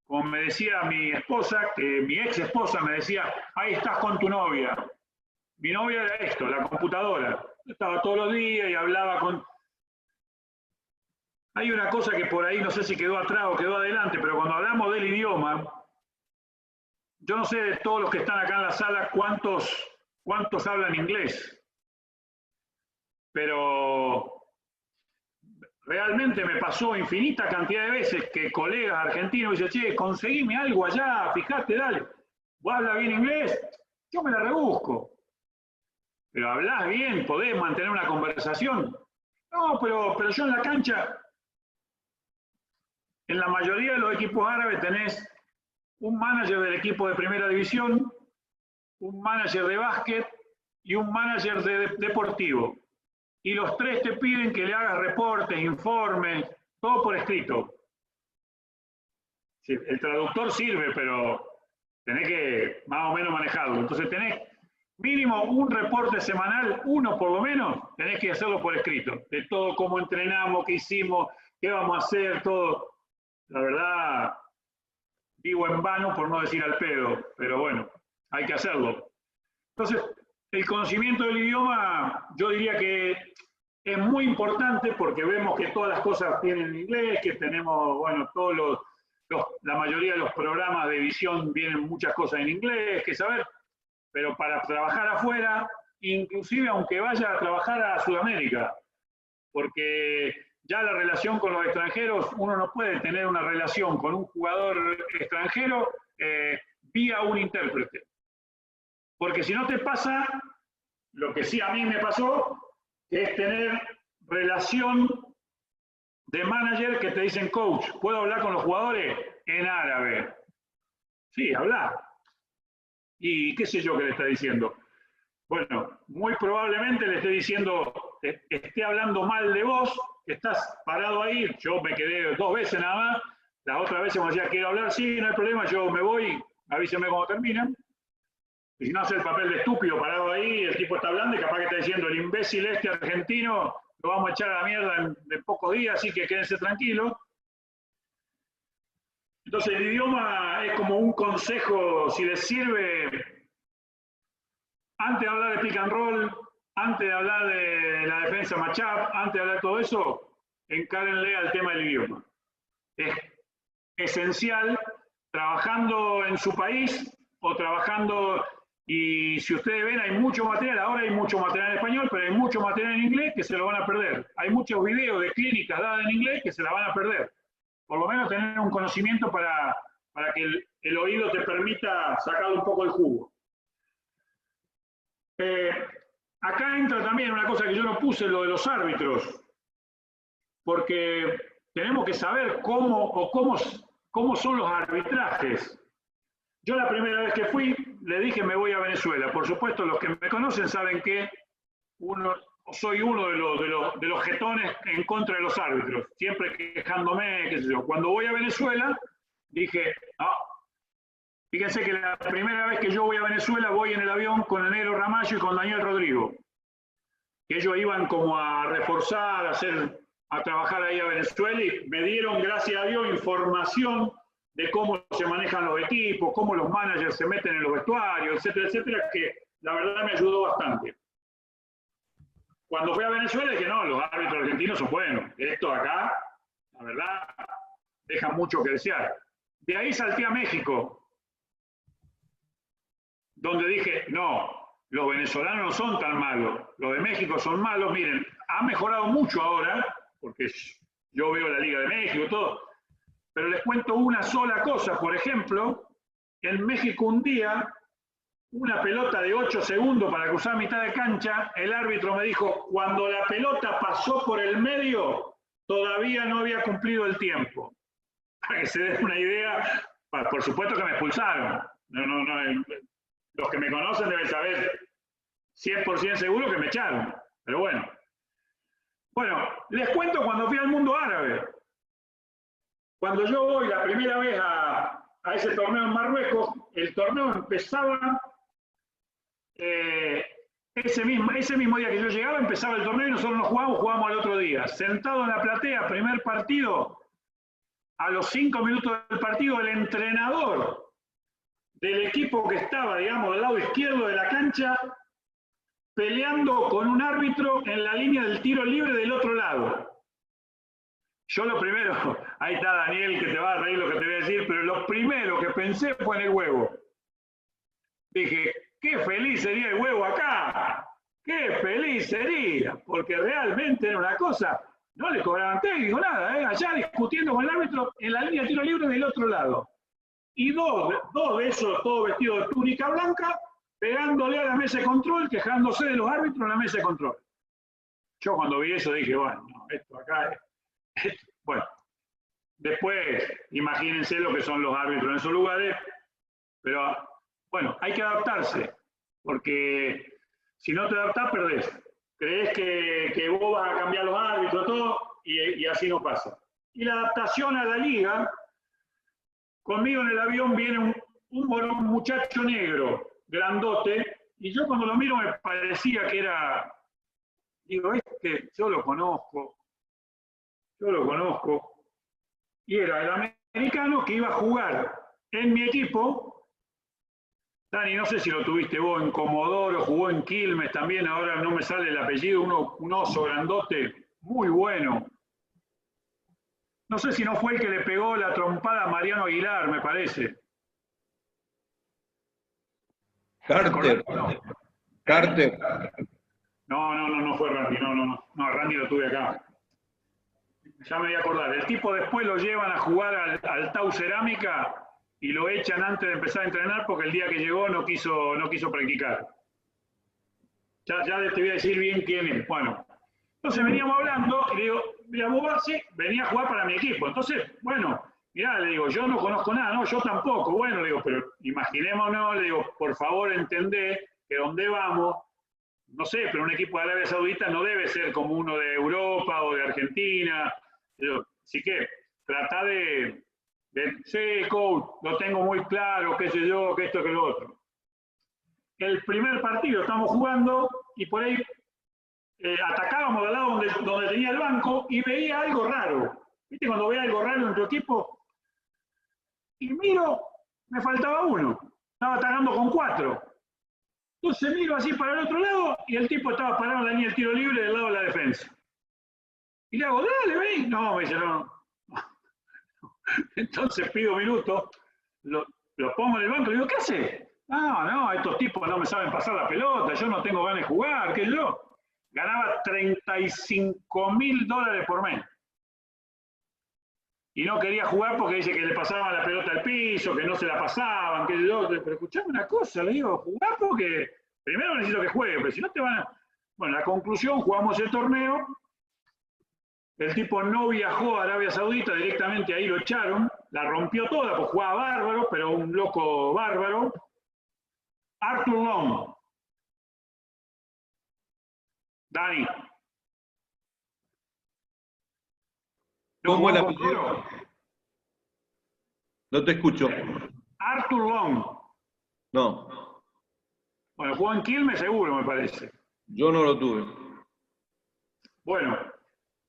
como me decía mi esposa, que mi ex esposa me decía, ahí estás con tu novia. Mi novia era esto, la computadora. Yo estaba todos los días y hablaba con... Hay una cosa que por ahí no sé si quedó atrás o quedó adelante, pero cuando hablamos del idioma, yo no sé de todos los que están acá en la sala cuántos hablan inglés, pero realmente me pasó infinita cantidad de veces que colegas argentinos dicen, che, conseguime algo allá, fíjate, dale, ¿vos hablas bien inglés? Yo me la rebusco. Pero hablás bien, podés mantener una conversación. No, pero yo en la cancha, en la mayoría de los equipos árabes tenés un manager del equipo de primera división, un manager de básquet y un manager deportivo. Y los 3 te piden que le hagas reportes, informes, todo por escrito. Sí, el traductor sirve, pero tenés que más o menos manejarlo. Entonces tenés mínimo un reporte semanal, uno por lo menos, tenés que hacerlo por escrito. De todo cómo entrenamos, qué hicimos, qué vamos a hacer, todo. La verdad, digo en vano por no decir al pedo, pero bueno, hay que hacerlo. Entonces, el conocimiento del idioma, yo diría que es muy importante porque vemos que todas las cosas tienen en inglés, que tenemos, bueno, la mayoría de los programas de edición vienen muchas cosas en inglés, que saber, pero para trabajar afuera, inclusive aunque vaya a trabajar a Sudamérica, porque ya la relación con los extranjeros, uno no puede tener una relación con un jugador extranjero vía un intérprete. Porque si no te pasa, lo que sí a mí me pasó, que es tener relación de manager que te dicen, coach, ¿puedo hablar con los jugadores? En árabe. Sí, habla. Y qué sé yo qué le está diciendo. Bueno, muy probablemente le esté diciendo, esté hablando mal de vos, que estás parado ahí. Yo me quedé 2 veces nada más. Las otras veces me decía, quiero hablar, sí, no hay problema, yo me voy, avíseme cuando terminan. Y si no hace el papel de estúpido parado ahí, el tipo está hablando y capaz que está diciendo, el imbécil este argentino lo vamos a echar a la mierda en pocos días, así que quédense tranquilos. Entonces el idioma es como un consejo, si les sirve, antes de hablar de pick and roll, antes de hablar de la defensa matchup, antes de hablar de todo eso, encárenle al tema del idioma. Es esencial, trabajando en su país o trabajando, y si ustedes ven, hay mucho material, ahora hay mucho material en español, pero hay mucho material en inglés que se lo van a perder. Hay muchos videos de clínicas dadas en inglés que se la van a perder. Por lo menos tener un conocimiento para que el oído te permita sacar un poco el jugo. Acá entra también una cosa que yo no puse, lo de los árbitros, porque tenemos que saber cómo son los arbitrajes. Yo la primera vez que fui, le dije me voy a Venezuela. Por supuesto, los que me conocen saben que soy uno de los jetones en contra de los árbitros, siempre quejándome, qué sé yo. Cuando voy a Venezuela, dije, no. Fíjense que la primera vez que yo voy a Venezuela, voy en el avión con el negro Ramallo y con Daniel Rodrigo. Que ellos iban como a reforzar, a trabajar ahí a Venezuela y me dieron, gracias a Dios, información de cómo se manejan los equipos, cómo los managers se meten en los vestuarios, etcétera, etcétera, que la verdad me ayudó bastante. Cuando fui a Venezuela dije, no, los árbitros argentinos son buenos. Esto acá, la verdad, deja mucho que desear. De ahí salté a México, donde dije, no, los venezolanos no son tan malos, los de México son malos. Miren, ha mejorado mucho ahora, porque yo veo la Liga de México y todo, pero les cuento una sola cosa. Por ejemplo, en México un día, una pelota de 8 segundos para cruzar mitad de cancha, el árbitro me dijo, cuando la pelota pasó por el medio, todavía no había cumplido el tiempo. Para que se den una idea, por supuesto que me expulsaron. Los que me conocen deben saber 100% seguro que me echaron. Pero bueno. Bueno, les cuento cuando fui al mundo árabe. Cuando yo voy la primera vez a ese torneo en Marruecos, el torneo empezaba, ese mismo día que yo llegaba, empezaba el torneo y nosotros no jugábamos al otro día. Sentado en la platea, primer partido, a los 5 minutos del partido, el entrenador del equipo que estaba, digamos, del lado izquierdo de la cancha, peleando con un árbitro en la línea del tiro libre del otro lado. Yo lo primero, ahí está Daniel, que te va a reír lo que te voy a decir, pero lo primero que pensé fue en el huevo. Dije, qué feliz sería el huevo acá, qué feliz sería, porque realmente era una cosa, no le cobraban técnico, nada, allá discutiendo con el árbitro en la línea de tiro libre del otro lado. Y dos de esos, todos vestidos de túnica blanca, pegándole a la mesa de control, quejándose de los árbitros en la mesa de control. Yo cuando vi eso dije, bueno, esto acá es... Bueno, después imagínense lo que son los árbitros en esos lugares, pero bueno, hay que adaptarse, porque si no te adaptás, perdés. Crees que vos vas a cambiar los árbitros, todo, y así no pasa. Y la adaptación a la liga, conmigo en el avión viene un muchacho negro, grandote, y yo cuando lo miro me parecía que era, digo, yo lo conozco, y era el americano que iba a jugar en mi equipo. Dani, no sé si lo tuviste vos en Comodoro, jugó en Quilmes también, ahora no me sale el apellido, un oso grandote, muy bueno. No sé si no fue el que le pegó la trompada a Mariano Aguilar, me parece. Carter. No fue Randy, no, Randy lo tuve acá. Ya me voy a acordar. El tipo después lo llevan a jugar al Tau Cerámica y lo echan antes de empezar a entrenar porque el día que llegó no quiso practicar. Ya te voy a decir bien quién es. Bueno, entonces veníamos hablando y le digo, mira, vos sí, venía a jugar para mi equipo. Entonces, bueno, mirá, le digo, yo no conozco nada, no, yo tampoco. Bueno, le digo, pero imaginémonos, le digo, por favor entendé que donde vamos no sé, pero un equipo de Arabia Saudita no debe ser como uno de Europa o de Argentina. Así que trata sí, coach, lo tengo muy claro, qué sé yo, que esto, que lo otro. El primer partido estamos jugando y por ahí atacábamos del lado donde tenía el banco y veía algo raro. ¿Viste cuando ve algo raro en tu equipo? Y miro, me faltaba uno. Estaba atacando con 4. Entonces miro así para el otro lado y el tipo estaba parado en la línea del tiro libre del lado de la defensa. Y le hago, dale, vení. No, me dice, no. Entonces pido minutos, lo pongo en el banco y le digo, ¿qué hace? No, estos tipos no me saben pasar la pelota, yo no tengo ganas de jugar, ¿qué yo? Ganaba $35.000 por mes. Y no quería jugar porque dice que le pasaban la pelota al piso, que no se la pasaban, que yo, pero escuchame una cosa, le digo, jugá porque primero necesito que juegue, pero si no te van a... Bueno, la conclusión, jugamos el torneo, el tipo no viajó a Arabia Saudita, directamente ahí lo echaron, la rompió toda, pues jugaba bárbaro, pero un loco bárbaro. Arthur Long. Dani. ¿Cómo el apellido? No te escucho. Arthur Long. No. Bueno, jugó en Quilmes seguro, me parece. Yo no lo tuve. Bueno,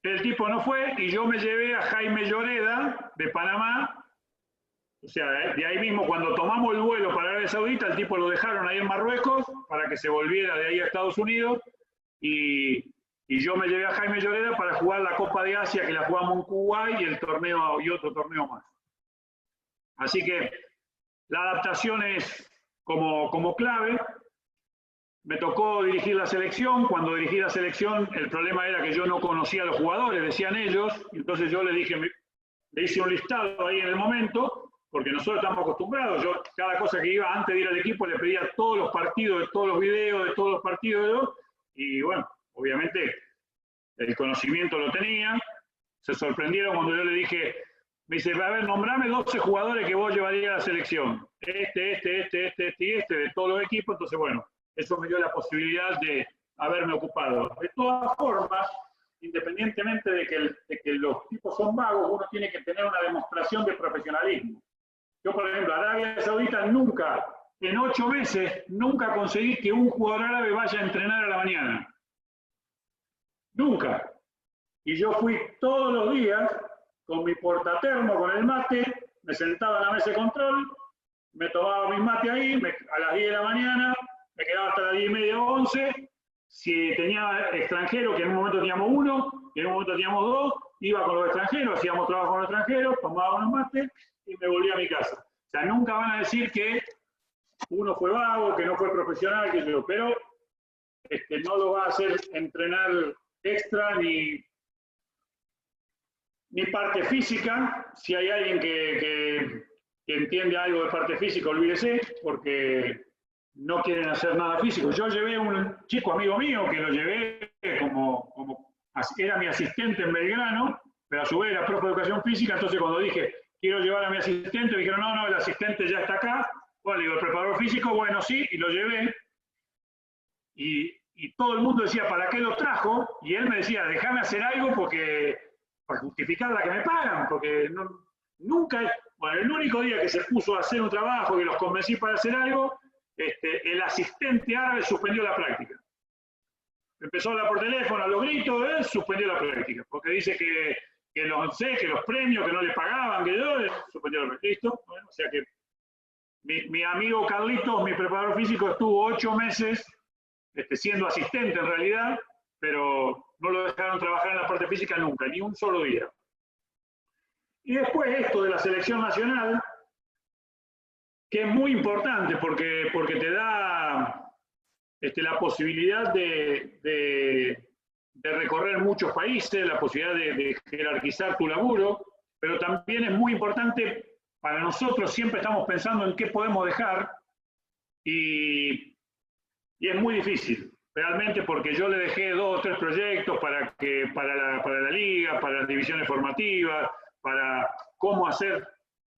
el tipo no fue y yo me llevé a Jaime Lloreda de Panamá. O sea, de ahí mismo, cuando tomamos el vuelo para Arabia Saudita, el tipo lo dejaron ahí en Marruecos para que se volviera de ahí a Estados Unidos. Y yo me llevé a Jaime Lloreda para jugar la Copa de Asia, que la jugamos en Kuwait, y el torneo y otro torneo más. Así que la adaptación es como clave. Me tocó dirigir la selección. Cuando dirigí la selección, el problema era que yo no conocía a los jugadores, decían ellos. Entonces yo le dije, le hice un listado ahí en el momento, porque nosotros estamos acostumbrados. Yo, cada cosa que iba antes de ir al equipo, le pedía todos los partidos, de todos los videos, de todos los partidos. Y bueno, obviamente el conocimiento lo tenía. Se sorprendieron cuando yo le dije, me dice, a ver, nombrame 12 jugadores que vos llevarías a la selección. Este y este, de todos los equipos. Entonces, bueno, eso me dio la posibilidad de haberme ocupado. De todas formas, independientemente de que los tipos son vagos, uno tiene que tener una demostración de profesionalismo. Yo, por ejemplo, Arabia Saudita nunca, en 8 meses, nunca conseguí que un jugador árabe vaya a entrenar a la mañana. Nunca. Y yo fui todos los días con mi portatermo, con el mate, me sentaba en la mesa de control, me tomaba mi mate ahí, a las 10 de la mañana, me quedaba hasta las 10:30 o 11. Si tenía extranjeros, que en un momento teníamos 1, y en un momento teníamos 2, iba con los extranjeros, hacíamos trabajo con los extranjeros, tomaba unos mates y me volvía a mi casa. O sea, nunca van a decir que uno fue vago, que no fue profesional, que yo, pero no lo va a hacer entrenar extra ni parte física. Si hay alguien que entiende algo de parte física, olvídese, porque no quieren hacer nada físico. Yo llevé a un chico amigo mío que lo llevé era mi asistente en Belgrano, pero a su vez era profe de educación física. Entonces cuando dije, quiero llevar a mi asistente, me dijeron, no, el asistente ya está acá. Bueno, digo, el preparador físico, bueno, sí, y lo llevé. Y todo el mundo decía, ¿para qué lo trajo? Y él me decía, déjame hacer algo para justificar la que me pagan, porque nunca, bueno, el único día que se puso a hacer un trabajo, que los convencí para hacer algo, el asistente árabe suspendió la práctica. Empezó a hablar por teléfono, a los gritos, suspendió la práctica, porque dice que los premios, que no le pagaban, suspendió la práctica. ¿Listo? Bueno, o sea que mi amigo Carlitos, mi preparador físico, estuvo 8 meses siendo asistente en realidad, pero no lo dejaron trabajar en la parte física nunca, ni un solo día. Y después esto de la selección nacional, que es muy importante porque te da la posibilidad de recorrer muchos países, la posibilidad de jerarquizar tu laburo, pero también es muy importante para nosotros. Siempre estamos pensando en qué podemos dejar y es muy difícil, realmente, porque yo le dejé 2 o 3 proyectos para la liga, para las divisiones formativas, para cómo hacer.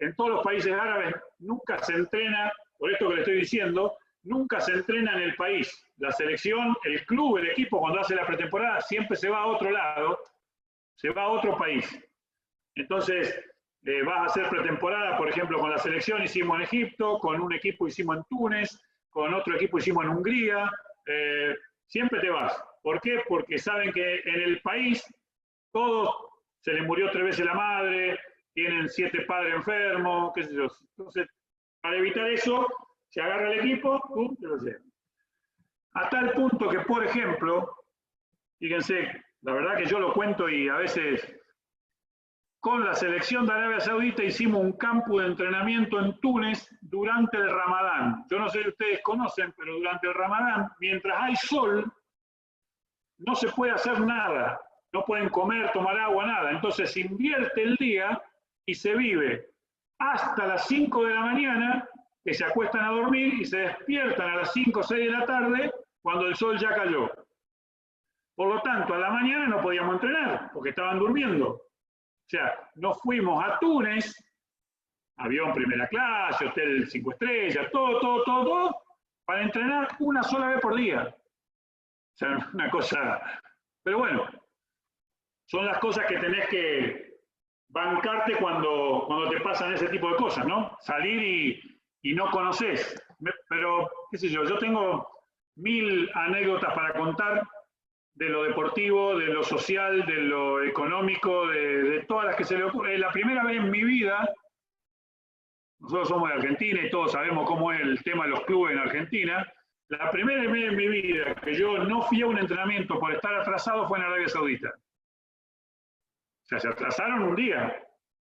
En todos los países árabes nunca se entrena, por esto que le estoy diciendo, nunca se entrena en el país. La selección, el club, el equipo, cuando hace la pretemporada, siempre se va a otro lado, se va a otro país. Entonces, vas a hacer pretemporada, por ejemplo, con la selección hicimos en Egipto, con un equipo hicimos en Túnez, con otro equipo hicimos en Hungría. Siempre te vas. ¿Por qué? Porque saben que en el país todos se les murió 3 veces la madre, tienen 7 padres enfermos, qué sé yo. Entonces, para evitar eso, se agarra el equipo, ¡pum!, se lo lleva. A tal punto que, por ejemplo, fíjense, la verdad que yo lo cuento y a veces con la selección de Arabia Saudita hicimos un campo de entrenamiento en Túnez durante el Ramadán. Yo no sé si ustedes conocen, pero durante el Ramadán, mientras hay sol, no se puede hacer nada. No pueden comer, tomar agua, nada. Entonces se invierte el día y se vive hasta las 5 de la mañana, que se acuestan a dormir y se despiertan a las 5 o 6 de la tarde cuando el sol ya cayó. Por lo tanto, a la mañana no podíamos entrenar porque estaban durmiendo. O sea, nos fuimos a Túnez, avión primera clase, hotel 5 estrellas, todo, para entrenar una sola vez por día. O sea, una cosa... Pero bueno, son las cosas que tenés que bancarte cuando te pasan ese tipo de cosas, ¿no? Salir y no conoces. Pero, qué sé yo tengo 1000 anécdotas para contar de lo deportivo, de lo social, de lo económico, de todas las que se le ocurre. La primera vez en mi vida, nosotros somos de Argentina y todos sabemos cómo es el tema de los clubes en Argentina, la primera vez en mi vida que yo no fui a un entrenamiento por estar atrasado fue en Arabia Saudita. O sea, se atrasaron un día.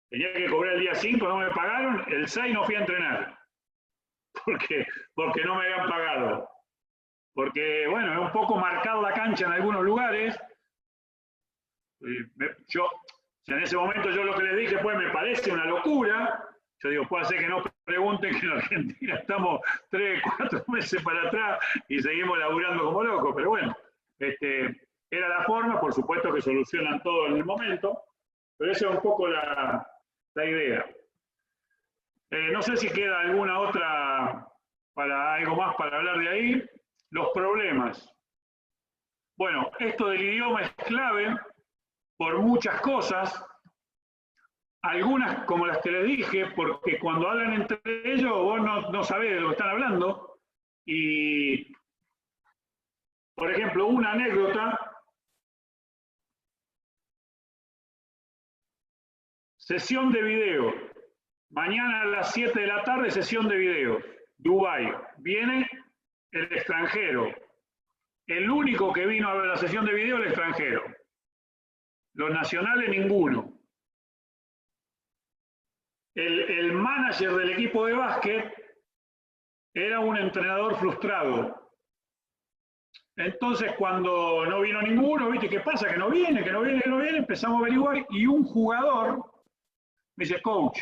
Tenía que cobrar el día 5, no me pagaron, el 6 no fui a entrenar. Porque no me habían pagado. Porque, bueno, es un poco marcado la cancha en algunos lugares. En ese momento yo lo que les dije, pues me parece una locura. Yo digo, puede ser que no pregunten que en Argentina estamos 3, 4 meses para atrás y seguimos laburando como locos. Pero bueno, era la forma, por supuesto que solucionan todo en el momento, pero esa es un poco la idea. No sé si queda alguna otra, algo más para hablar de ahí. Los problemas. Bueno, esto del idioma es clave por muchas cosas. Algunas, como las que les dije, porque cuando hablan entre ellos vos no sabés de lo que están hablando. Y, por ejemplo, una anécdota. Sesión de video. Mañana a las 7 de la tarde, sesión de video. Dubái. Viene el extranjero. El único que vino a ver la sesión de video, el extranjero. Los nacionales, ninguno. El manager del equipo de básquet era un entrenador frustrado. Entonces, cuando no vino ninguno, ¿viste qué pasa? Que no viene, empezamos a averiguar y un jugador me dice, coach,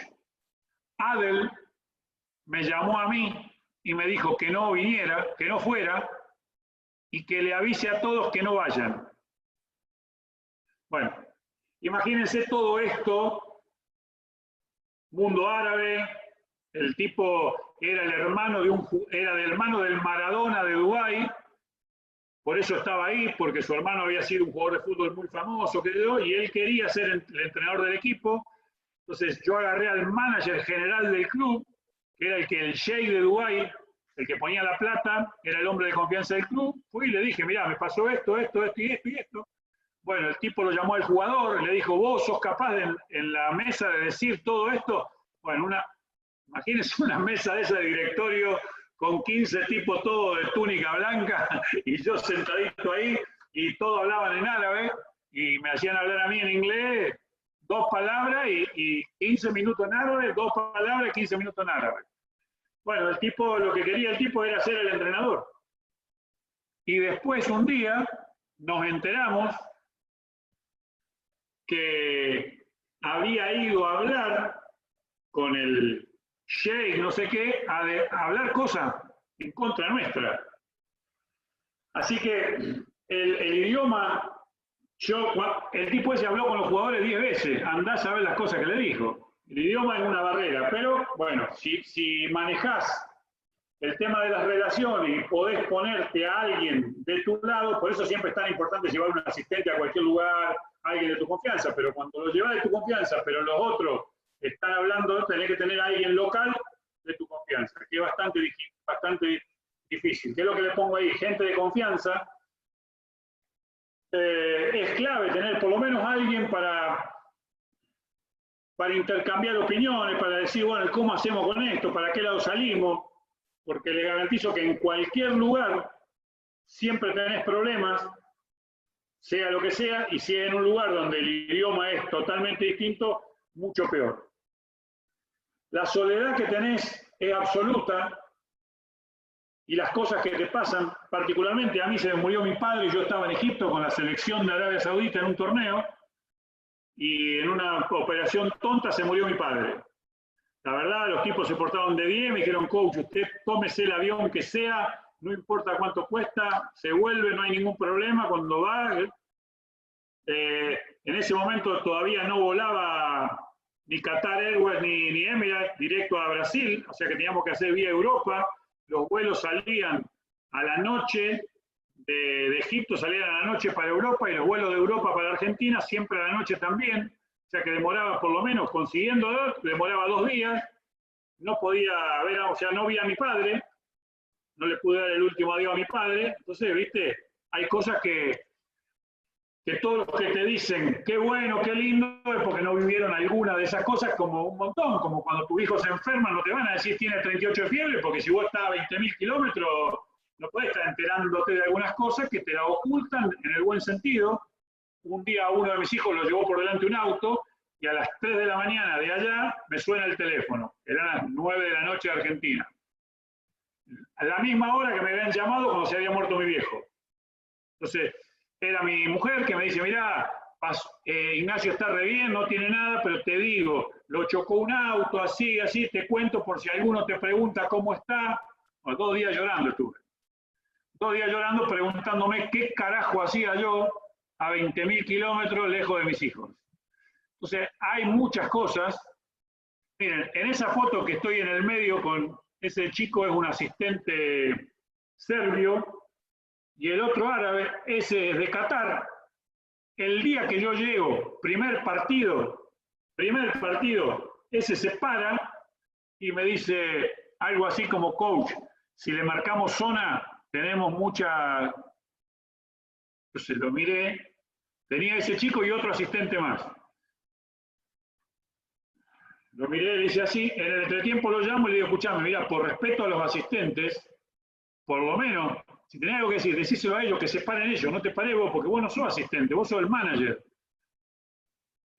Adel me llamó a mí y me dijo que no viniera, que no fuera, y que le avise a todos que no vayan. Bueno, imagínense todo esto, mundo árabe, el tipo era el hermano del Maradona de Dubái, por eso estaba ahí, porque su hermano había sido un jugador de fútbol muy famoso, y él quería ser el entrenador del equipo. Entonces yo agarré al manager general del club, que era el sheik de Dubái, el que ponía la plata, era el hombre de confianza del club. Fui y le dije, mirá, me pasó esto y esto. Bueno, el tipo lo llamó al jugador, le dijo, vos sos capaz en la mesa de decir todo esto. Bueno, imagínense una mesa de esa de directorio con 15 tipos todos de túnica blanca y yo sentadito ahí y todos hablaban en árabe y me hacían hablar a mí en inglés 2 palabras y 15 minutos en árabe, 2 palabras y 15 minutos en árabe. Bueno, lo que quería el tipo era ser el entrenador. Y después un día nos enteramos que había ido a hablar con el sheikh, no sé qué, a hablar cosas en contra nuestra. Así que el idioma, el tipo ese habló con los jugadores 10 veces, andá a saber las cosas que le dijo. El idioma es una barrera, pero bueno, si manejás el tema de las relaciones y podés ponerte a alguien de tu lado, por eso siempre es tan importante llevar un asistente a cualquier lugar, alguien de tu confianza, pero cuando lo llevas de tu confianza, pero los otros están hablando, tenés que tener a alguien local de tu confianza, que es bastante difícil. ¿Qué es lo que le pongo ahí? Gente de confianza. Es clave tener por lo menos alguien para intercambiar opiniones, para decir, bueno, ¿cómo hacemos con esto? ¿Para qué lado salimos? Porque le garantizo que en cualquier lugar siempre tenés problemas, sea lo que sea, y si es en un lugar donde el idioma es totalmente distinto, mucho peor. La soledad que tenés es absoluta, y las cosas que te pasan, particularmente a mí se me murió mi padre y yo estaba en Egipto con la selección de Arabia Saudita en un torneo, y en una operación tonta se murió mi padre. La verdad, los tipos se portaron de bien, me dijeron, coach, usted tómese el avión que sea, no importa cuánto cuesta, se vuelve, no hay ningún problema cuando va. En ese momento todavía no volaba ni Qatar Airways ni Emirates directo a Brasil, o sea que teníamos que hacer vía Europa. Los vuelos salían a la noche de Egipto, salían a la noche para Europa, y los vuelos de Europa para Argentina siempre a la noche también, o sea que demoraba por lo menos, consiguiendo, demoraba 2 días, no podía ver, o sea, no vi a mi padre, no le pude dar el último adiós a mi padre. Entonces, viste, hay cosas que todos los que te dicen qué bueno, qué lindo, es porque no vivieron alguna de esas cosas, como un montón, como cuando tu hijo se enferma, no te van a decir tiene 38 de fiebre, porque si vos estás a 20.000 kilómetros, no podés estar enterándote de algunas cosas que te la ocultan en el buen sentido. Un día uno de mis hijos lo llevó por delante un auto, y a las 3 de la mañana de allá me suena el teléfono, eran las 9 de la noche de Argentina. A la misma hora que me habían llamado cuando se había muerto mi viejo. Entonces, era mi mujer que me dice, mirá, Ignacio está re bien, no tiene nada, pero te digo, lo chocó un auto, así, te cuento por si alguno te pregunta cómo está. Bueno, 2 días llorando estuve. 2 días llorando preguntándome qué carajo hacía yo a 20.000 kilómetros lejos de mis hijos. Entonces, hay muchas cosas. Miren, en esa foto que estoy en el medio con ese chico es un asistente serbio, y el otro árabe, ese es de Qatar. El día que yo llego, primer partido, ese se para y me dice algo así como, coach, si le marcamos zona, tenemos mucha... Entonces lo miré, tenía ese chico y otro asistente más. Lo miré, le dice así, en el entretiempo lo llamo y le digo, escuchame, mira, por respeto a los asistentes, por lo menos, si tenés algo que decir, decíselo a ellos, que se paren ellos, no te pares vos, porque vos no sos asistente, vos sos el manager.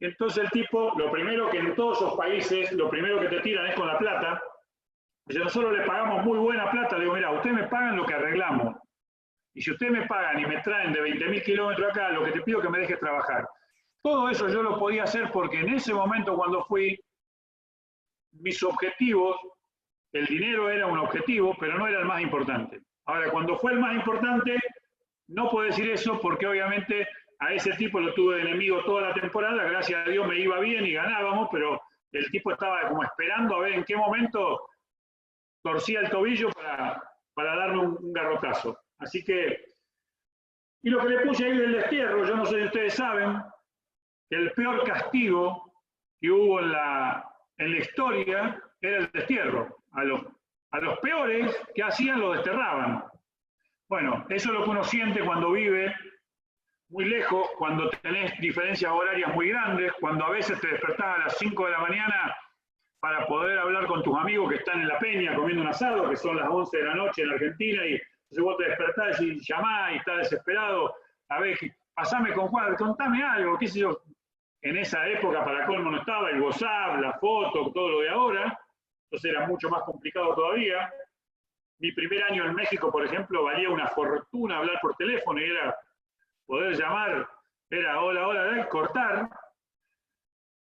Entonces el tipo, lo primero que en todos esos países, lo primero que te tiran es con la plata. Dice, nosotros le pagamos muy buena plata. Le digo, mira, ustedes me pagan lo que arreglamos. Y si ustedes me pagan y me traen de 20.000 kilómetros acá, lo que te pido es que me dejes trabajar. Todo eso yo lo podía hacer porque en ese momento cuando fui, mis objetivos, el dinero era un objetivo, pero no era el más importante. Ahora, cuando fue el más importante, no puedo decir eso porque obviamente a ese tipo lo tuve de enemigo toda la temporada, gracias a Dios me iba bien y ganábamos, pero el tipo estaba como esperando a ver en qué momento torcía el tobillo para darme un garrotazo. Así que, y lo que le puse ahí del destierro, yo no sé si ustedes saben, que el peor castigo que hubo en la historia era el destierro. A los peores que hacían lo desterraban. Bueno, eso es lo que uno siente cuando vive muy lejos, cuando tenés diferencias horarias muy grandes, cuando a veces te despertás a las 5 de la mañana para poder hablar con tus amigos que están en la peña comiendo un asado, que son las 11 de la noche en Argentina, y entonces vos te despertás y llamás y estás desesperado, a ver, pasame con Juan, contame algo, qué sé yo. En esa época para colmo no estaba el WhatsApp, la foto, todo lo de ahora, entonces era mucho más complicado todavía. Mi primer año en México, por ejemplo, valía una fortuna hablar por teléfono y era poder llamar, era hola, hola, cortar.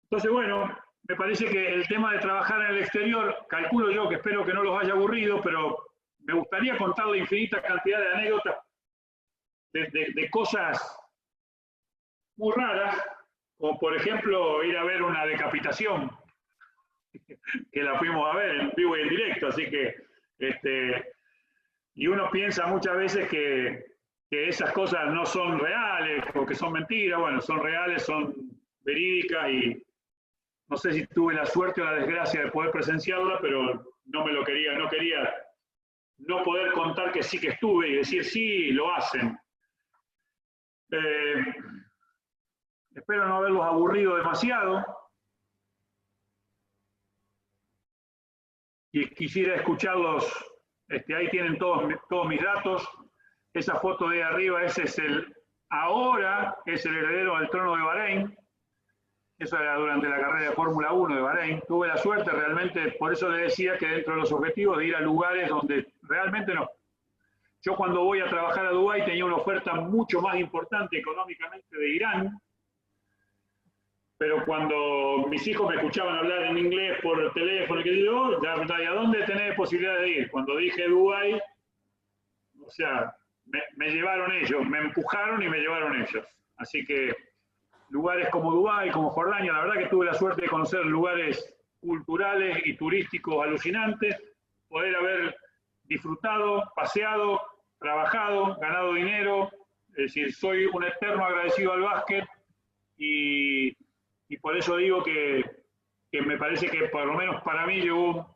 Entonces, bueno, me parece que el tema de trabajar en el exterior, calculo yo que espero que no los haya aburrido, pero me gustaría contarle infinita cantidad de anécdotas de cosas muy raras, como por ejemplo ir a ver una decapitación, que la fuimos a ver en vivo y en directo, así que Y uno piensa muchas veces que esas cosas no son reales o que son mentiras. Bueno, son reales, son verídicas y no sé si tuve la suerte o la desgracia de poder presenciarla, pero no me lo quería, no quería no poder contar que sí que estuve y decir sí, lo hacen. Espero no haberlos aburrido demasiado y quisiera escucharlos. Ahí tienen todos mis datos. Esa foto de ahí arriba, ese es ahora es el heredero del trono de Bahrein. Eso era durante la carrera de Fórmula 1 de Bahrein. Tuve la suerte realmente, por eso le decía que dentro de los objetivos de ir a lugares donde realmente no. Yo cuando voy a trabajar a Dubái tenía una oferta mucho más importante económicamente de Irán, pero cuando mis hijos me escuchaban hablar en inglés por teléfono, ¿y a dónde tenés posibilidad de ir? Cuando dije Dubái, o sea, me llevaron ellos, me empujaron y me llevaron ellos. Así que lugares como Dubái, como Jordania, la verdad que tuve la suerte de conocer lugares culturales y turísticos alucinantes, poder haber disfrutado, paseado, trabajado, ganado dinero. Es decir, soy un eterno agradecido al básquet y por eso digo que me parece que por lo menos para mí llegó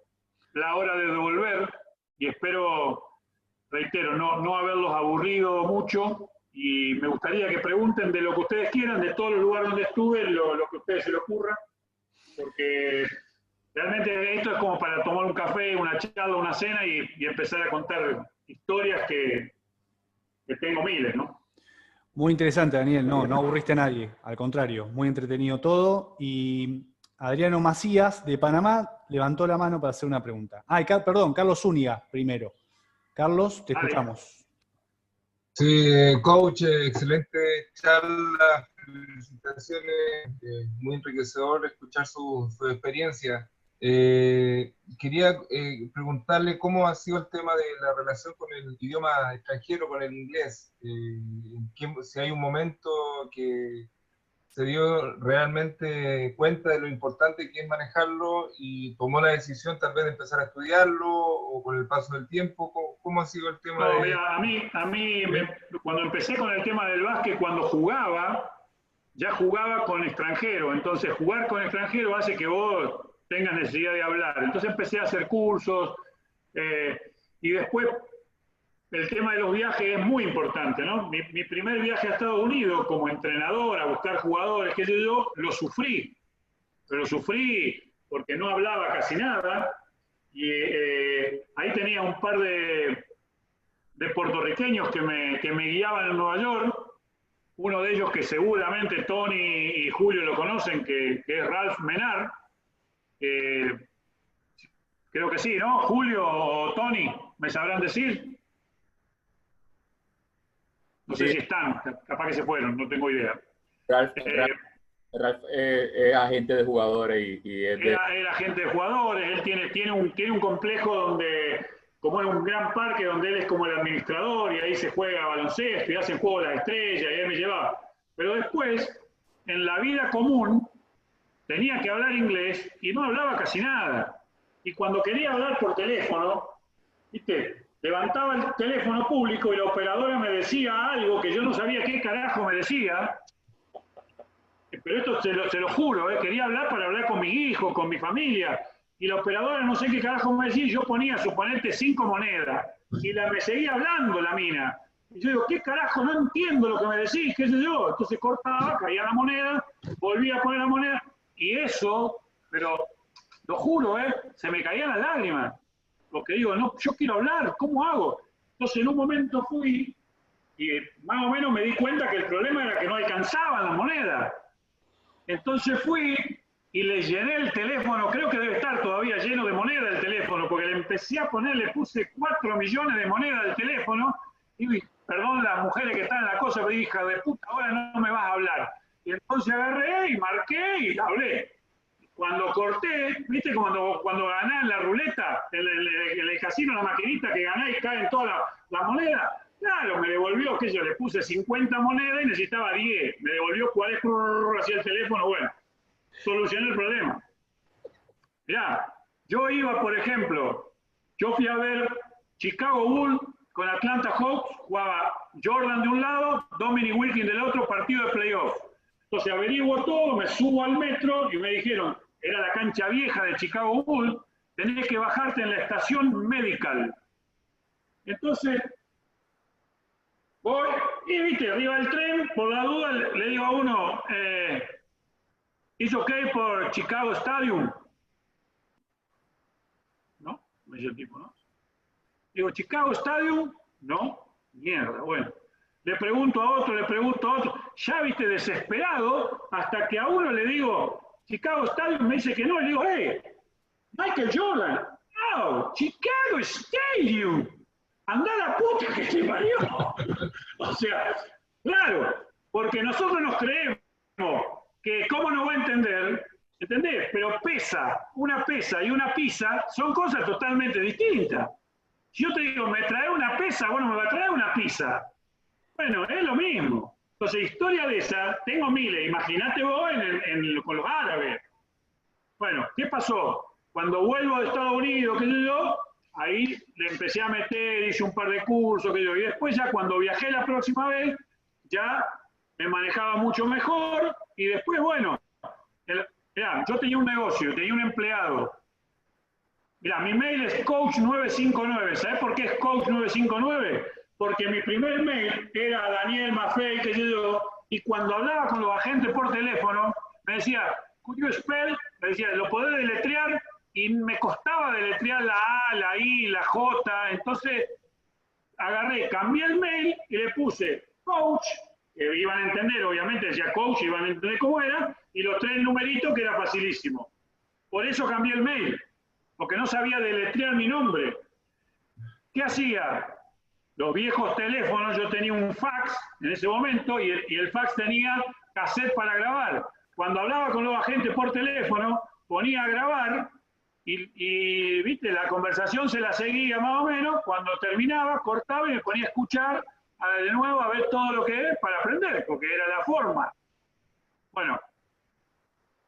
la hora de devolver y espero, reitero, no haberlos aburrido mucho. Y me gustaría que pregunten de lo que ustedes quieran, de todos los lugares donde estuve, lo que a ustedes se les ocurra, porque realmente esto es como para tomar un café, una charla, una cena y empezar a contar historias que tengo miles, ¿no? Muy interesante, Daniel. No aburriste a nadie. Al contrario, muy entretenido todo. Y Adriano Macías, de Panamá, levantó la mano para hacer una pregunta. Perdón, Carlos Zúñiga primero. Carlos, te escuchamos. Sí, coach, excelente charla, felicitaciones, muy enriquecedor escuchar su experiencia. Quería preguntarle cómo ha sido el tema de la relación con el idioma extranjero, con el inglés. Si hay un momento que se dio realmente cuenta de lo importante que es manejarlo y tomó la decisión tal vez de empezar a estudiarlo o con el paso del tiempo. ¿Cómo ha sido el tema No, de...? mira, a mí cuando empecé con el tema del básquet, cuando jugaba, ya jugaba con extranjero. Entonces, jugar con extranjero hace que vos tengas necesidad de hablar. Entonces empecé a hacer cursos y después el tema de los viajes es muy importante, ¿no? Mi primer viaje a Estados Unidos como entrenador, a buscar jugadores, qué sé yo, lo sufrí. Pero lo sufrí porque no hablaba casi nada y ahí tenía un par de puertorriqueños que me guiaban en Nueva York. Uno de ellos que seguramente Tony y Julio lo conocen, que es Ralph Menard. Creo que sí, ¿no? Julio o Tony, ¿me sabrán decir? No sé si están, capaz que se fueron, no tengo idea. Ralph es agente de jugadores y es de... Era agente de jugadores, él tiene un complejo donde, como es un gran parque, donde él es como el administrador y ahí se juega baloncesto y hacen juego de las estrellas y él me llevaba. Pero después, en la vida común, tenía que hablar inglés y no hablaba casi nada. Y cuando quería hablar por teléfono, ¿viste? Levantaba el teléfono público y la operadora me decía algo que yo no sabía qué carajo me decía. Pero esto se lo juro, quería hablar para hablar con mi hijo, con mi familia. Y la operadora no sé qué carajo me decía, y yo ponía, suponete, 5 monedas. Y me seguía hablando la mina. Y yo digo, ¿qué carajo? No entiendo lo que me decís, qué sé yo. Entonces cortaba, caía la moneda, volvía a poner la moneda. Y eso, pero lo juro, se me caían las lágrimas. Porque digo, no, yo quiero hablar, ¿cómo hago? Entonces en un momento fui y más o menos me di cuenta que el problema era que no alcanzaban las monedas. Entonces fui y le llené el teléfono, creo que debe estar todavía lleno de moneda el teléfono, porque le empecé a poner, le puse 4 millones de monedas al teléfono, y perdón las mujeres que están en la cosa, pero hija de puta, ahora no me vas a hablar. Y entonces agarré y marqué y hablé. Cuando corté, ¿viste? Cuando ganás en la ruleta, en el casino, la maquinita que ganás y caen todas las monedas. Claro, me devolvió, que yo le puse 50 monedas y necesitaba 10. Me devolvió 40, hacia el teléfono, bueno, solucioné el problema. Mirá, yo iba, por ejemplo, Yo fui a ver Chicago Bulls con Atlanta Hawks, jugaba Jordan de un lado, Dominic Wilkins del otro, partido de playoff. Entonces averiguo todo, me subo al metro y me dijeron, era la cancha vieja de Chicago Bulls, tenés que bajarte en la estación Medical. Entonces, voy y viste, arriba del tren, por la duda le digo a uno, ¿es ok por Chicago Stadium? ¿No? Me dice el tipo, ¿no? Digo, ¿Chicago Stadium? No. Mierda, bueno. Le pregunto a otro, ya viste, desesperado, hasta que a uno le digo, Chicago Stadium, me dice que no, le digo, Michael Jordan, no, Chicago Stadium, anda la puta que te parió. O sea, claro, porque nosotros nos creemos que cómo no va a entender, ¿entendés? Pero una pesa y una pizza son cosas totalmente distintas. Si yo te digo, me trae una pesa, bueno, me va a traer una pizza. Bueno, es lo mismo. Entonces, historia de esa, tengo miles. Imagínate vos con los árabes. Bueno, ¿qué pasó? Cuando vuelvo de Estados Unidos, qué sé yo, ahí le empecé a meter, hice un par de cursos, qué sé yo. Y después ya cuando viajé la próxima vez, ya me manejaba mucho mejor. Y después, bueno, mirá, yo tenía un negocio, tenía un empleado. Mirá, mi mail es coach959. ¿Sabés por qué es coach959? Porque mi primer mail era Daniel Maffei, qué sé yo, y cuando hablaba con los agentes por teléfono, me decía, could you spell? Me decía, ¿lo podés deletrear? Y me costaba deletrear la A, la I, la J. Entonces, agarré, cambié el mail y le puse coach, que iban a entender, obviamente, decía coach, iban a entender cómo era, y los 3 numeritos, que era facilísimo. Por eso cambié el mail, porque no sabía deletrear mi nombre. ¿Qué hacía? Los viejos teléfonos, yo tenía un fax en ese momento y el fax tenía cassette para grabar. Cuando hablaba con los agentes por teléfono, ponía a grabar y viste, la conversación se la seguía más o menos. Cuando terminaba, cortaba y me ponía a escuchar de nuevo a ver todo lo que es para aprender, porque era la forma. Bueno,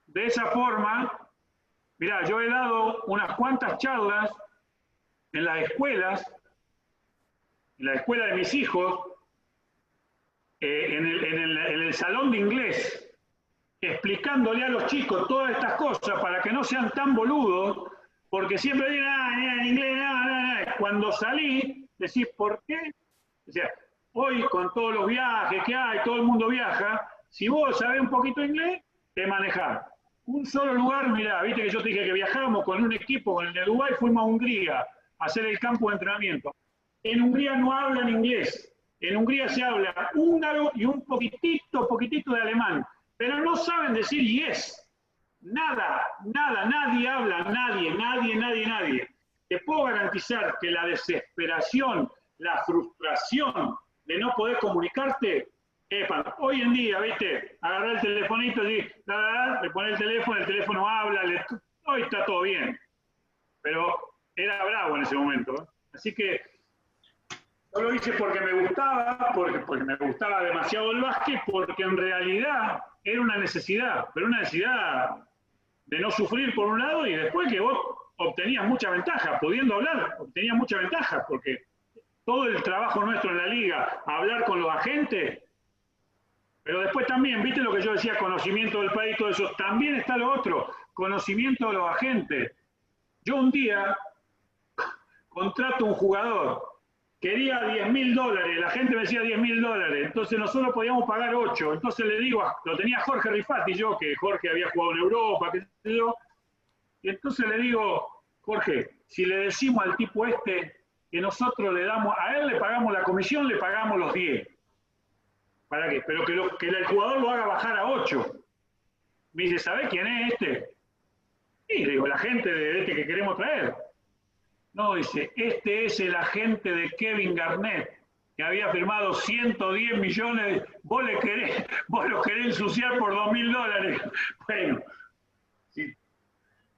de esa forma, mirá, yo he dado unas cuantas charlas en las escuelas, en la escuela de mis hijos, en el salón de inglés, explicándole a los chicos todas estas cosas para que no sean tan boludos, porque siempre dicen, en inglés, Cuando salí, decís, ¿por qué? O sea, hoy con todos los viajes que hay, todo el mundo viaja, si vos sabés un poquito de inglés, te manejás. Un solo lugar, mirá, viste que yo te dije que viajábamos con un equipo, con el de Dubái, fuimos a Hungría a hacer el campo de entrenamiento. En Hungría no hablan inglés, en Hungría se habla húngaro y un poquitito de alemán, pero no saben decir yes. Nada, nadie habla, nadie. Te puedo garantizar que la desesperación, la frustración de no poder comunicarte, hoy en día, viste, agarrar el telefonito y le pones el teléfono habla, hoy está todo bien, pero era bravo en ese momento, ¿eh? Así que yo lo hice porque me gustaba, porque me gustaba demasiado el básquet, porque en realidad era una necesidad, pero una necesidad de no sufrir por un lado y después que vos obtenías mucha ventaja, pudiendo hablar, obtenías mucha ventaja, porque todo el trabajo nuestro en la liga, hablar con los agentes, pero después también, viste lo que yo decía, conocimiento del país, todo eso, también está lo otro, conocimiento de los agentes. Yo un día contrato un jugador, quería $10.000, la gente me decía $10.000, entonces nosotros podíamos pagar 8, entonces le digo, lo tenía Jorge Rifati, yo, que Jorge había jugado en Europa, qué sé yo, y entonces le digo, Jorge, si le decimos al tipo este que nosotros le damos, a él le pagamos la comisión, le pagamos los 10, ¿para qué? Pero que el jugador lo haga bajar a 8. Me dice, ¿sabés quién es este? Y le digo, la gente de este que queremos traer. No, dice, este es el agente de Kevin Garnett, que había firmado 110 millones, vos lo querés ensuciar por $2.000. Bueno, sí.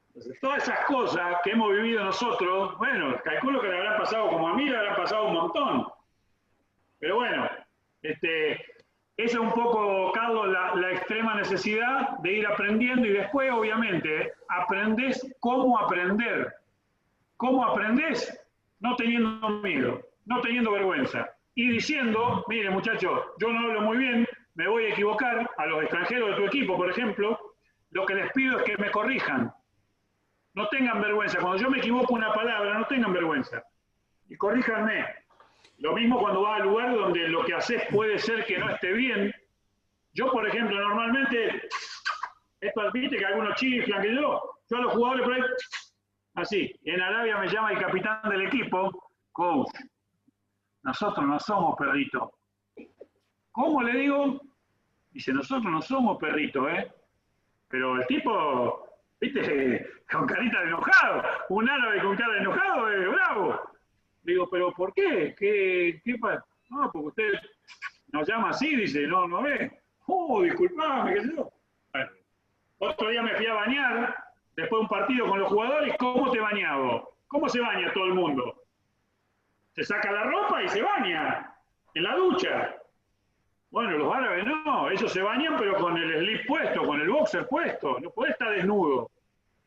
Entonces, todas esas cosas que hemos vivido nosotros, bueno, calculo que le habrán pasado como a mí, le habrán pasado un montón. Pero bueno, esa es un poco, Carlos, la extrema necesidad de ir aprendiendo y después, obviamente, aprendés cómo aprender. ¿Cómo aprendés? no teniendo miedo, no teniendo vergüenza, y diciendo, mire muchachos, yo no hablo muy bien, me voy a equivocar, a los extranjeros de tu equipo, por ejemplo, lo que les pido es que me corrijan. No tengan vergüenza. Cuando yo me equivoco una palabra, no tengan vergüenza. Y corríjanme. Lo mismo cuando vas al lugar donde lo que haces puede ser que no esté bien. Yo, por ejemplo, normalmente, esto viste que algunos chiflan, que yo a los jugadores por ahí, así. En Arabia me llama el capitán del equipo, coach, nosotros no somos perritos. ¿Cómo le digo? Dice, nosotros no somos perritos, ¿eh? Pero el tipo, viste, con carita de enojado, un árabe con cara de enojado, bravo. Digo, ¿pero por qué? ¿Qué pasa? No, porque usted nos llama así, dice, no ve. Disculpame, qué sé yo. Bueno, otro día me fui a bañar, después de un partido con los jugadores, ¿cómo te bañaba? ¿Cómo se baña todo el mundo? Se saca la ropa y se baña, en la ducha. Bueno, los árabes no, ellos se bañan pero con el slip puesto, con el boxer puesto, no puede estar desnudo.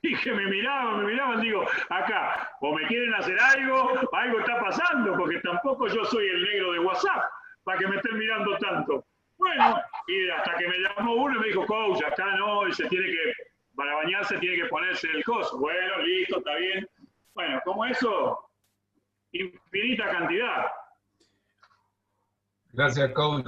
Y que me miraban, digo, acá, o me quieren hacer algo está pasando, porque tampoco yo soy el negro de WhatsApp, para que me estén mirando tanto. Bueno, y hasta que me llamó uno y me dijo, coach, acá no, y para bañarse tiene que ponerse el coso. Bueno, listo, está bien. Bueno, como eso, infinita cantidad. Gracias, coach.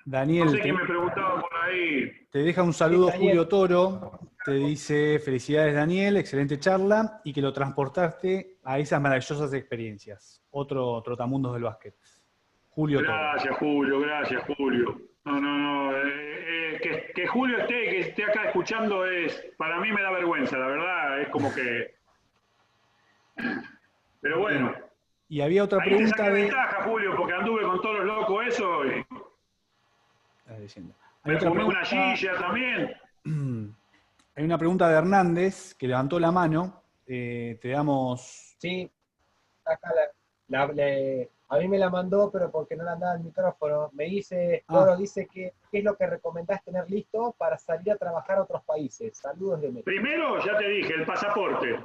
Daniel, No sé quién me preguntaba por ahí. te deja un saludo Sí, Julio Toro. Te dice, felicidades Daniel, excelente charla y que lo transportaste a esas maravillosas experiencias. Otro trotamundos del básquet. Julio Toro. Gracias, Julio. No. Que Julio que esté acá escuchando, para mí me da vergüenza, la verdad. Es como que... Pero bueno. Y había otra Ahí te pregunta saqué de... ventaja, Julio, porque anduve con todos los locos eso. Y Estás diciendo. Hay me otra fumé una pregunta- silla también. Hay una pregunta de Hernández que levantó la mano. Te damos... Sí, acá a mí me la mandó, pero porque no le andaba el micrófono. Me dice, Toro dice que qué es lo que recomendás tener listo para salir a trabajar a otros países. Saludos de México. Primero, ya te dije, el pasaporte.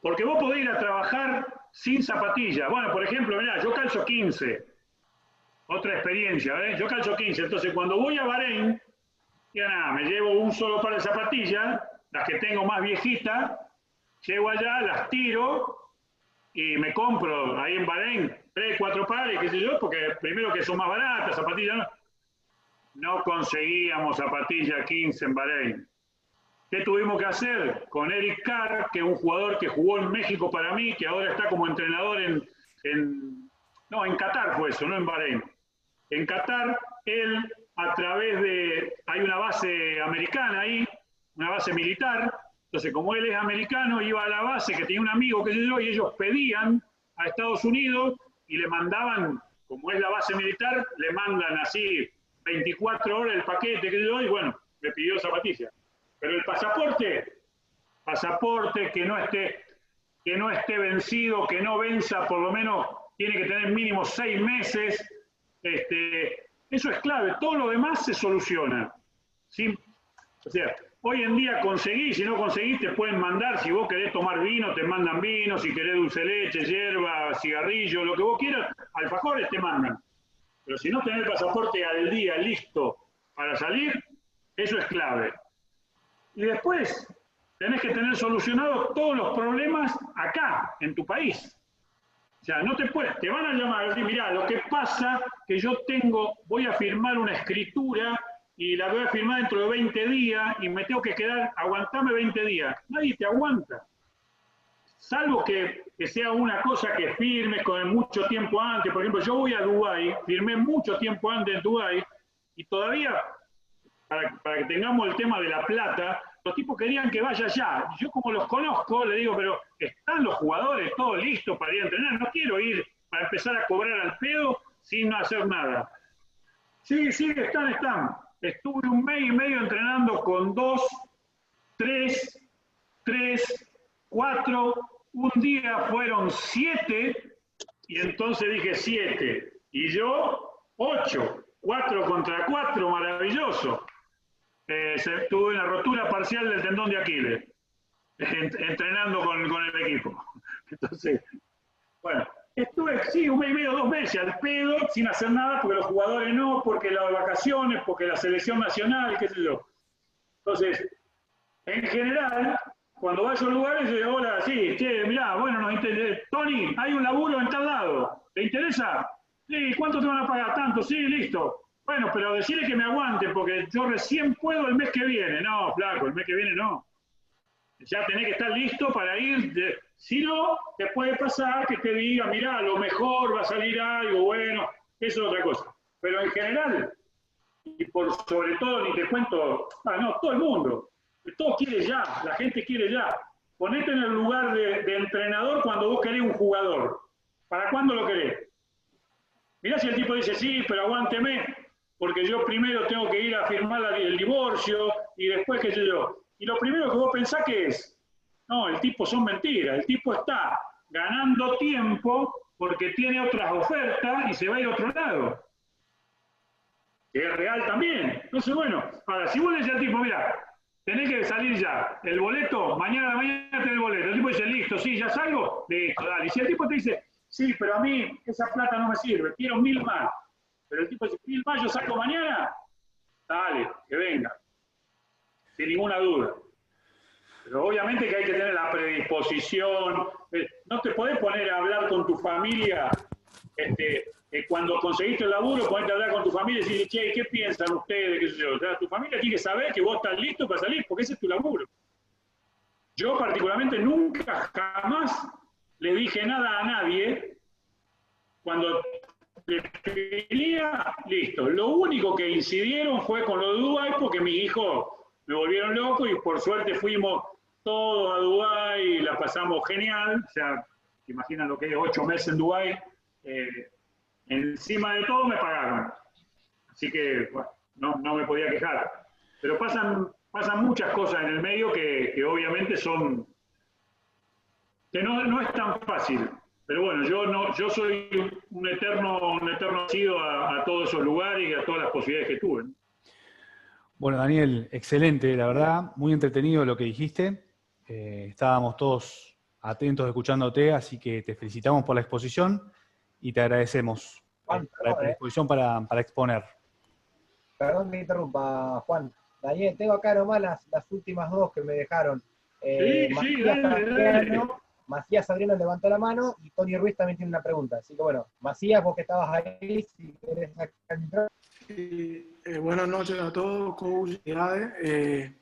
Porque vos podés ir a trabajar sin zapatillas. Bueno, por ejemplo, mirá, yo calzo 15. Otra experiencia, ¿eh? Yo calzo 15. Entonces, cuando voy a Bahrein, ya nada, me llevo un solo par de zapatillas, las que tengo más viejitas, llego allá, las tiro y me compro ahí en Bahrein 3, 4 pares, qué sé yo, porque primero que son más baratas, zapatillas no conseguíamos zapatillas 15 en Bahrein. ¿Qué tuvimos que hacer? Con Eric Carr, que es un jugador que jugó en México para mí, que ahora está como entrenador en Qatar fue eso, no en Bahrein. En Qatar, él a través de... Hay una base americana ahí, una base militar. Entonces, como él es americano, iba a la base que tenía un amigo que yo, y ellos pedían a Estados Unidos y le mandaban, como es la base militar, le mandan así 24 horas el paquete que yo, y bueno, me pidió zapatillas. Pero el pasaporte que no esté vencido, que no venza, por lo menos tiene que tener mínimo 6 meses. Eso es clave. Todo lo demás se soluciona. ¿Sí? O sea, hoy en día conseguís, si no conseguís, te pueden mandar, si vos querés tomar vino, te mandan vino, si querés dulce de leche, hierba, cigarrillo, lo que vos quieras, alfajores te mandan. Pero si no tenés el pasaporte al día, listo, para salir, eso es clave. Y después tenés que tener solucionados todos los problemas acá, en tu país. O sea, no te van a llamar y decir, mirá, lo que pasa que yo voy a firmar una escritura y la voy a firmar dentro de 20 días y me tengo que quedar, aguantame 20 días. Nadie te aguanta. Salvo que sea una cosa que firmes con mucho tiempo antes. Por ejemplo, yo voy a Dubái, firmé mucho tiempo antes en Dubái y todavía... Para que tengamos el tema de la plata, los tipos querían que vaya allá. Yo como los conozco, le digo, pero están los jugadores todos listos para ir a entrenar. No quiero ir para empezar a cobrar al pedo sin hacer nada. Sí, están. Estuve 1 mes y medio entrenando con 2, 3, 4. Un día fueron 7 y entonces dije 7. Y yo 8. 4 contra 4, maravilloso. Tuve una rotura parcial del tendón de Aquiles, entrenando con el equipo. Entonces, Bueno, estuve, sí, 1 mes y medio, 2 meses al pedo, sin hacer nada, porque los jugadores no, porque las vacaciones, porque la selección nacional, qué sé yo. Entonces, en general, cuando vaya a un lugar, digo, hola, sí, che, mirá, bueno, nos interesa. Tony, hay un laburo en tal lado, ¿te interesa? Sí, ¿cuánto te van a pagar? Tanto, sí, listo. Bueno, pero decirle que me aguante, porque yo recién puedo el mes que viene. No, flaco, el mes que viene no. Ya tenés que estar listo para ir. Si no, te puede pasar que te diga, mirá, a lo mejor va a salir algo bueno, eso es otra cosa. Pero en general, y por sobre todo, ni te cuento, no, todo el mundo, todo quiere ya, la gente quiere ya. Ponete en el lugar de entrenador cuando vos querés un jugador. ¿Para cuándo lo querés? Mirá si el tipo dice, sí, pero aguánteme, porque yo primero tengo que ir a firmar el divorcio y después qué sé yo. Y lo primero que vos pensás que es, no, el tipo son mentiras, el tipo está ganando tiempo porque tiene otras ofertas y se va a ir a otro lado. Que es real también. Entonces, bueno, ahora, si vos le decís al tipo, mira, tenés que salir ya, el boleto, mañana a la mañana tenés el boleto, el tipo dice, listo, sí, ya salgo, listo, dale. Y si el tipo te dice, sí, pero a mí esa plata no me sirve, quiero 1000 más, pero el tipo dice, 1000 más, yo salgo mañana, dale, que venga, sin ninguna duda. Pero obviamente que hay que tener la predisposición, no te podés poner a hablar con tu familia, cuando conseguiste el laburo, ponerte a hablar con tu familia y decir, che, ¿qué piensan ustedes? ¿Qué sé yo? O sea, tu familia tiene que saber que vos estás listo para salir, porque ese es tu laburo. Yo particularmente nunca, jamás le dije nada a nadie cuando definía, listo. Lo único que incidieron fue con lo de Dubái, porque mis hijos me volvieron loco y por suerte fuimos todos a Dubái y la pasamos genial. O sea, ¿se imaginan lo que es 8 meses en Dubái? Encima de todo me pagaron. Así que bueno, no me podía quejar. Pero pasan muchas cosas en el medio que obviamente son... que no es tan fácil. Pero bueno, yo soy un eterno sido a todos esos lugares y a todas las posibilidades que tuve. Bueno, Daniel, excelente, la verdad, muy entretenido lo que dijiste. Estábamos todos atentos escuchándote, así que te felicitamos por la exposición y te agradecemos Juan, la predisposición para exponer. Perdón que me interrumpa, Juan. Daniel, tengo acá nomás las últimas dos que me dejaron. Sí, dale. Macías Adriano levantó la mano y Tony Ruiz también tiene una pregunta. Así que bueno, Macías, vos que estabas ahí, si querés entrar. Sí, buenas noches a todos, coach y Ade.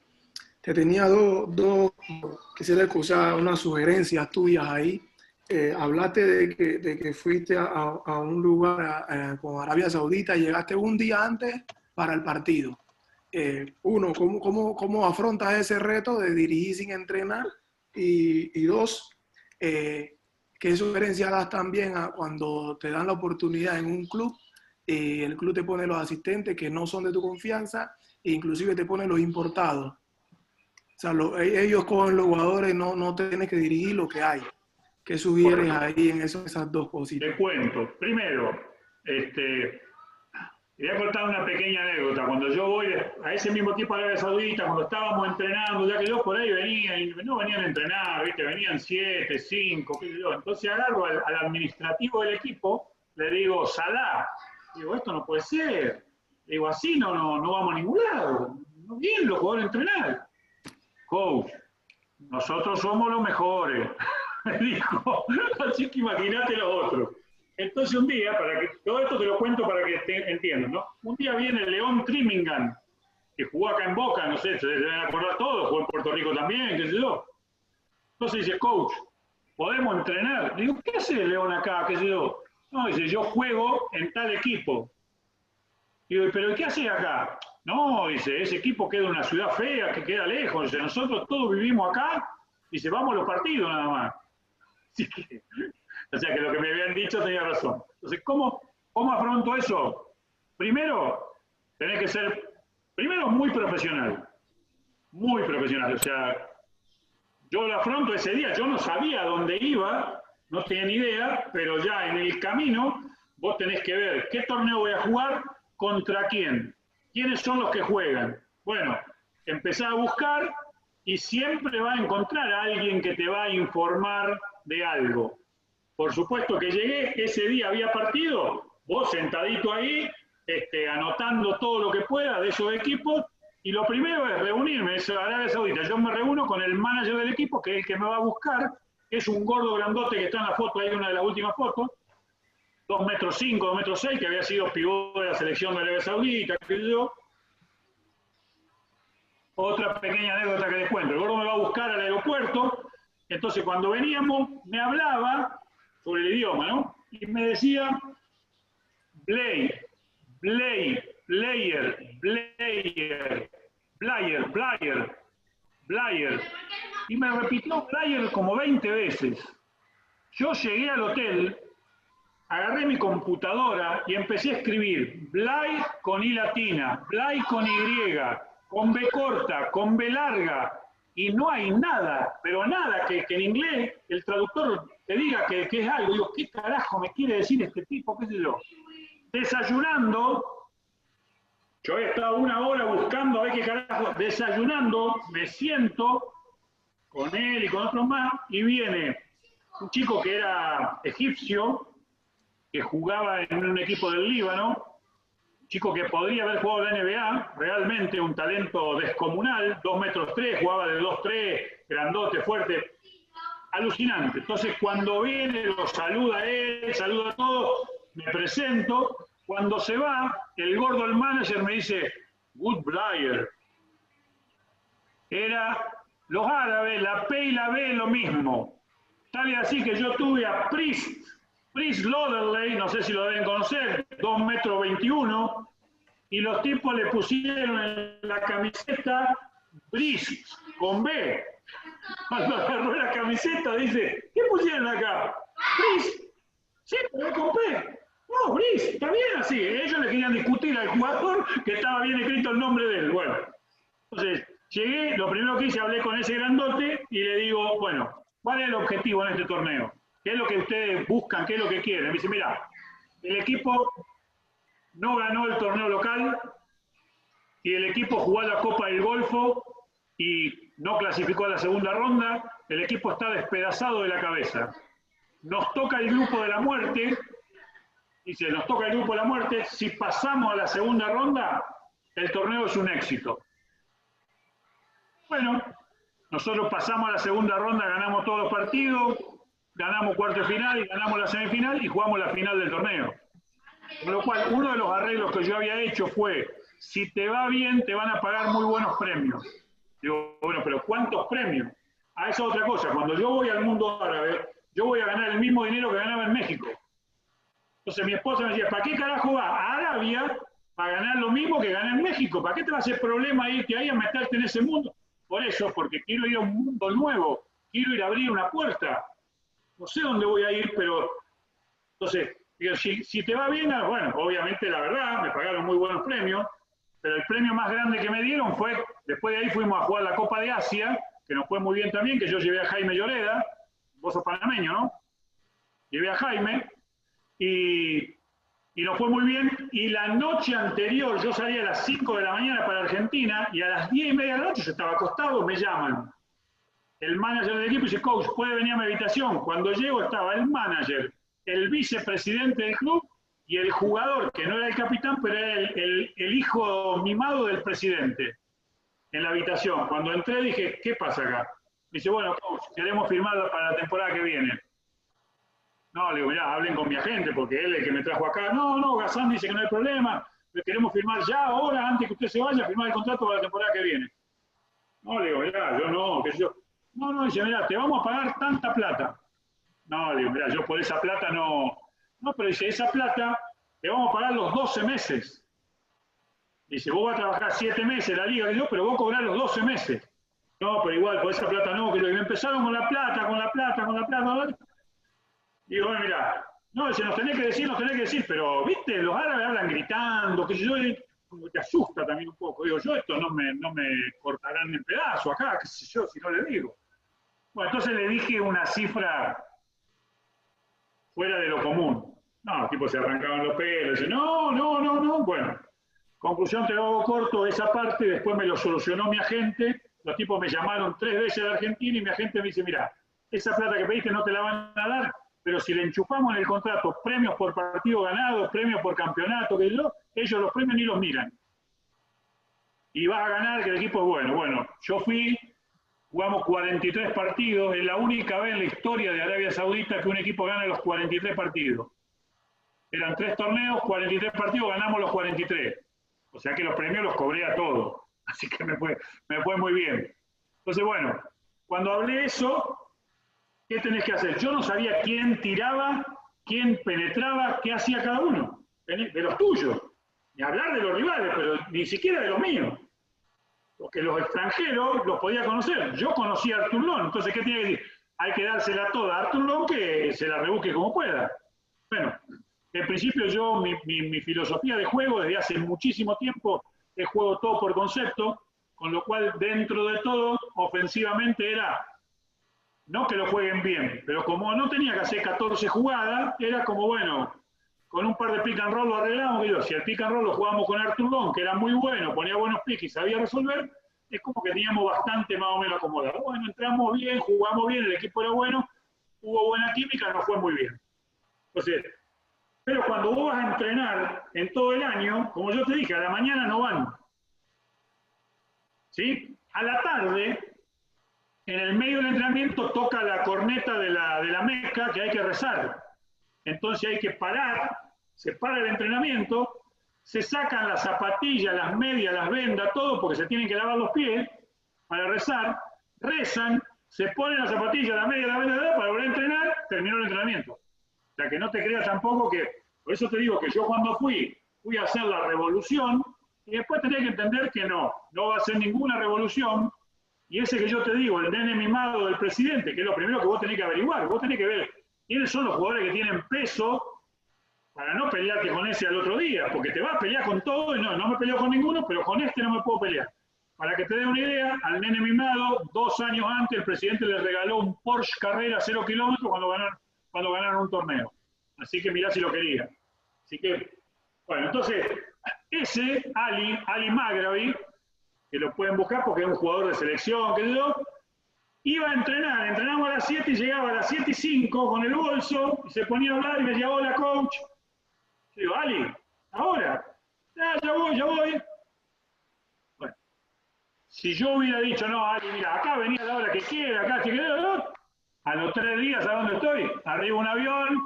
Te tenía dos, quisiera escuchar unas sugerencias tuyas ahí. Hablaste de que fuiste a un lugar con Arabia Saudita y llegaste un día antes para el partido. Uno, ¿cómo afrontas ese reto de dirigir sin entrenar? Y dos, ¿qué sugerencias das también a cuando te dan la oportunidad en un club y el club te pone los asistentes que no son de tu confianza e inclusive te pone los importados? O sea, ellos con los jugadores no tienes que dirigir lo que hay. ¿Qué sugieres ahí en esas dos cositas? Te cuento. Primero, te voy a contar una pequeña anécdota. Cuando yo voy a ese mismo tipo de Arabia Saudita, cuando estábamos entrenando, ya que yo por ahí venía, y no venían a entrenar, ¿viste? Venían 7, 5, qué sé yo. Entonces agarro al administrativo del equipo, le digo, Salah. Digo, esto no puede ser. Digo, así no vamos a ningún lado. No vienen los jugadores a entrenar. Coach, nosotros somos los mejores. Me dijo, así que imagínate los otros. Entonces un día, todo esto te lo cuento para que entiendan, ¿no? Un día viene León Trimingham, que jugó acá en Boca, no sé, se deben acordar todos, jugó en Puerto Rico también, qué sé yo. Entonces dice, coach, ¿podemos entrenar? Le digo, ¿qué hace León acá? ¿Qué sé yo? No, dice, yo juego en tal equipo. Digo, ¿pero qué hace acá? No, dice, ese equipo queda en una ciudad fea, que queda lejos. Dice, nosotros todos vivimos acá. Dice, vamos a los partidos nada más. Así que, o sea que lo que me habían dicho tenía razón. Entonces, ¿cómo afronto eso? Primero, tenés que ser, muy profesional. Muy profesional. O sea, yo lo afronto ese día. Yo no sabía dónde iba, no tenía ni idea, pero ya en el camino vos tenés que ver qué torneo voy a jugar, contra quién, quiénes son los que juegan. Bueno, empezá a buscar y siempre va a encontrar a alguien que te va a informar de algo. Por supuesto que llegué, ese día había partido, vos sentadito ahí, anotando todo lo que pueda de esos equipos, y lo primero es reunirme, es Arabia Saudita. Yo me reúno con el manager del equipo, que es el que me va a buscar, que es un gordo grandote que está en la foto, ahí una de las últimas fotos, 2,5 metros, 2,6 metros, que había sido pivot de la selección de Arabia Saudita, que yo. Otra pequeña anécdota que les cuento. El gordo me va a buscar al aeropuerto, entonces cuando veníamos me hablaba sobre el idioma, ¿no? Y me decía, player, y me repitió player como 20 veces. Yo llegué al hotel, agarré mi computadora y empecé a escribir Blay con I latina, Blay con Y, con B corta, con B larga, y no hay nada, pero nada que en inglés el traductor te diga que es algo. Digo, ¿qué carajo me quiere decir este tipo? ¿Qué sé yo? Desayunando, yo he estado 1 hora buscando a ver qué carajo, desayunando, me siento con él y con otros más, y viene un chico que era egipcio, que jugaba en un equipo del Líbano, chico que podría haber jugado en la NBA, realmente un talento descomunal, 2,3 metros, jugaba de 2,3, grandote, fuerte, alucinante. Entonces cuando viene, lo saluda a él, saluda a todos, me presento. Cuando se va, el gordo, el manager, me dice, good player. Era los árabes, la P y la B lo mismo. Tal y así que yo tuve a Priest Loderley, no sé si lo deben conocer, 2,21 metros, y los tipos le pusieron en la camiseta Priest, con B. Cuando agarró la camiseta dice, ¿qué pusieron acá? Priest. Sí, pero con P. No, Brice, está bien así. Ellos le querían discutir al jugador que estaba bien escrito el nombre de él. Bueno, entonces llegué, lo primero que hice, hablé con ese grandote y le digo, bueno, ¿cuál es el objetivo en este torneo? ¿Qué es lo que ustedes buscan? ¿Qué es lo que quieren? Me dice, mira, el equipo no ganó el torneo local y el equipo jugó la Copa del Golfo y no clasificó a la segunda ronda. El equipo está despedazado de la cabeza. Nos toca el grupo de la muerte. Dice, nos toca el grupo de la muerte, si pasamos a la segunda ronda, el torneo es un éxito. Bueno, nosotros pasamos a la segunda ronda, ganamos todos los partidos, ganamos cuarto de final, ganamos la semifinal y jugamos la final del torneo. Con lo cual, uno de los arreglos que yo había hecho fue, si te va bien, te van a pagar muy buenos premios. Digo, bueno, pero ¿cuántos premios? Ah, esa es otra cosa. Cuando yo voy al mundo árabe, yo voy a ganar el mismo dinero que ganaba en México. Entonces mi esposa me decía, ¿para qué carajo va a Arabia para ganar lo mismo que gana en México? ¿Para qué te va a hacer problema irte ahí a meterte en ese mundo? Por eso, porque quiero ir a un mundo nuevo, quiero ir a abrir una puerta. No sé dónde voy a ir, pero... Entonces, digo, si te va bien, bueno, obviamente la verdad, me pagaron muy buenos premios, pero el premio más grande que me dieron fue, después de ahí fuimos a jugar la Copa de Asia, que nos fue muy bien también, que yo llevé a Jaime Lloreda, vos sos panameño, ¿no? Llevé a Jaime, y nos fue muy bien, y la noche anterior yo salí a las 5 de la mañana para Argentina, y a las 10:30 de la noche yo estaba acostado, me llaman. El manager del equipo dice, coach, ¿puede venir a mi habitación? Cuando llego estaba el manager, el vicepresidente del club, y el jugador, que no era el capitán, pero era el hijo mimado del presidente, en la habitación. Cuando entré dije, ¿qué pasa acá? Dice, bueno, coach, queremos firmar para la temporada que viene. No, le digo, mirá, hablen con mi agente, porque él es el que me trajo acá. No, Gazán dice que no hay problema, queremos firmar ya, ahora, antes que usted se vaya, firmar el contrato para la temporada que viene. No, le digo, mirá, yo no, qué sé yo. No, dice, mirá, te vamos a pagar tanta plata. No, le digo, mirá, yo por esa plata no. No, pero dice, esa plata te vamos a pagar los 12 meses. Dice, vos vas a trabajar 7 meses en la liga, pero vos cobrás los 12 meses. No, pero igual, por esa plata no, que me empezaron con la plata. Digo, bueno, mirá, no, dice, nos tenés que decir, pero, viste, los árabes hablan gritando, que yo, como te asusta también un poco. Digo, yo esto no me cortarán en pedazos acá, qué sé yo, si no le digo. Bueno, entonces le dije una cifra fuera de lo común. No, tipo se arrancaban los pelos, dice, no. Bueno, conclusión, te lo hago corto, esa parte, después me lo solucionó mi agente, los tipos me llamaron 3 veces de Argentina y mi agente me dice, mira, esa plata que pediste no te la van a dar, pero si le enchufamos en el contrato premios por partido ganado, premios por campeonato, que ellos los premios ni los miran. Y vas a ganar, que el equipo es bueno. Bueno, yo jugamos 43 partidos, es la única vez en la historia de Arabia Saudita que un equipo gana los 43 partidos. Eran 3 torneos, 43 partidos, ganamos los 43. O sea que los premios los cobré a todos. Así que me fue muy bien. Entonces, bueno, cuando hablé eso, ¿qué tenés que hacer? Yo no sabía quién tiraba, quién penetraba, qué hacía cada uno, de los tuyos. Ni hablar de los rivales, pero ni siquiera de los míos. Porque los extranjeros los podía conocer. Yo conocía a Artur Long, entonces, ¿qué tiene que decir? Hay que dársela toda a Artur Long, que se la rebusque como pueda. Bueno, en principio yo, mi filosofía de juego, desde hace muchísimo tiempo, es juego todo por concepto, con lo cual, dentro de todo, ofensivamente era, no que lo jueguen bien, pero como no tenía que hacer 14 jugadas, era como, bueno, con un par de pick and roll lo arreglamos, y si el pick and roll lo jugábamos con Artur Long, que era muy bueno, ponía buenos picks y sabía resolver, es como que teníamos bastante más o menos acomodado. Bueno, entramos bien, jugamos bien, el equipo era bueno, hubo buena química, nos fue muy bien. Entonces, pero cuando vos vas a entrenar en todo el año, como yo te dije, a la mañana no van. ¿Sí? A la tarde, en el medio del entrenamiento, toca la corneta de la Meca, que hay que rezar. Entonces hay que parar, se para el entrenamiento, se sacan las zapatillas, las medias, las vendas, todo, porque se tienen que lavar los pies para rezar, rezan, se ponen las zapatillas, las medias, las vendas, para volver a entrenar, terminó el entrenamiento. O sea, que no te creas tampoco que, por eso te digo que yo cuando fui a hacer la revolución, y después tenés que entender que no va a ser ninguna revolución, y ese que yo te digo, el nene mimado del presidente, que es lo primero que vos tenés que averiguar, vos tenés que ver quiénes son los jugadores que tienen peso para no pelearte con ese al otro día, porque te vas a pelear con todo, y no me peleo con ninguno, pero con este no me puedo pelear. Para que te dé una idea, al nene mimado, 2 años antes, el presidente le regaló un Porsche Carrera 0 kilómetros cuando ganaron un torneo. Así que mirá si lo quería. Así que, bueno, entonces, ese Ali Maghrabi, que lo pueden buscar porque es un jugador de selección, que yo, iba a entrenar, entrenamos a las 7 y llegaba a las 7:05 con el bolso, y se ponía a hablar y me decía, hola coach. Yo digo, Ali, ¿ahora? Ya voy. Bueno, si yo hubiera dicho, no, Ali, mira, acá venía a la hora que quiera, acá si querés, a los 3 días, ¿a dónde estoy? Arriba un avión,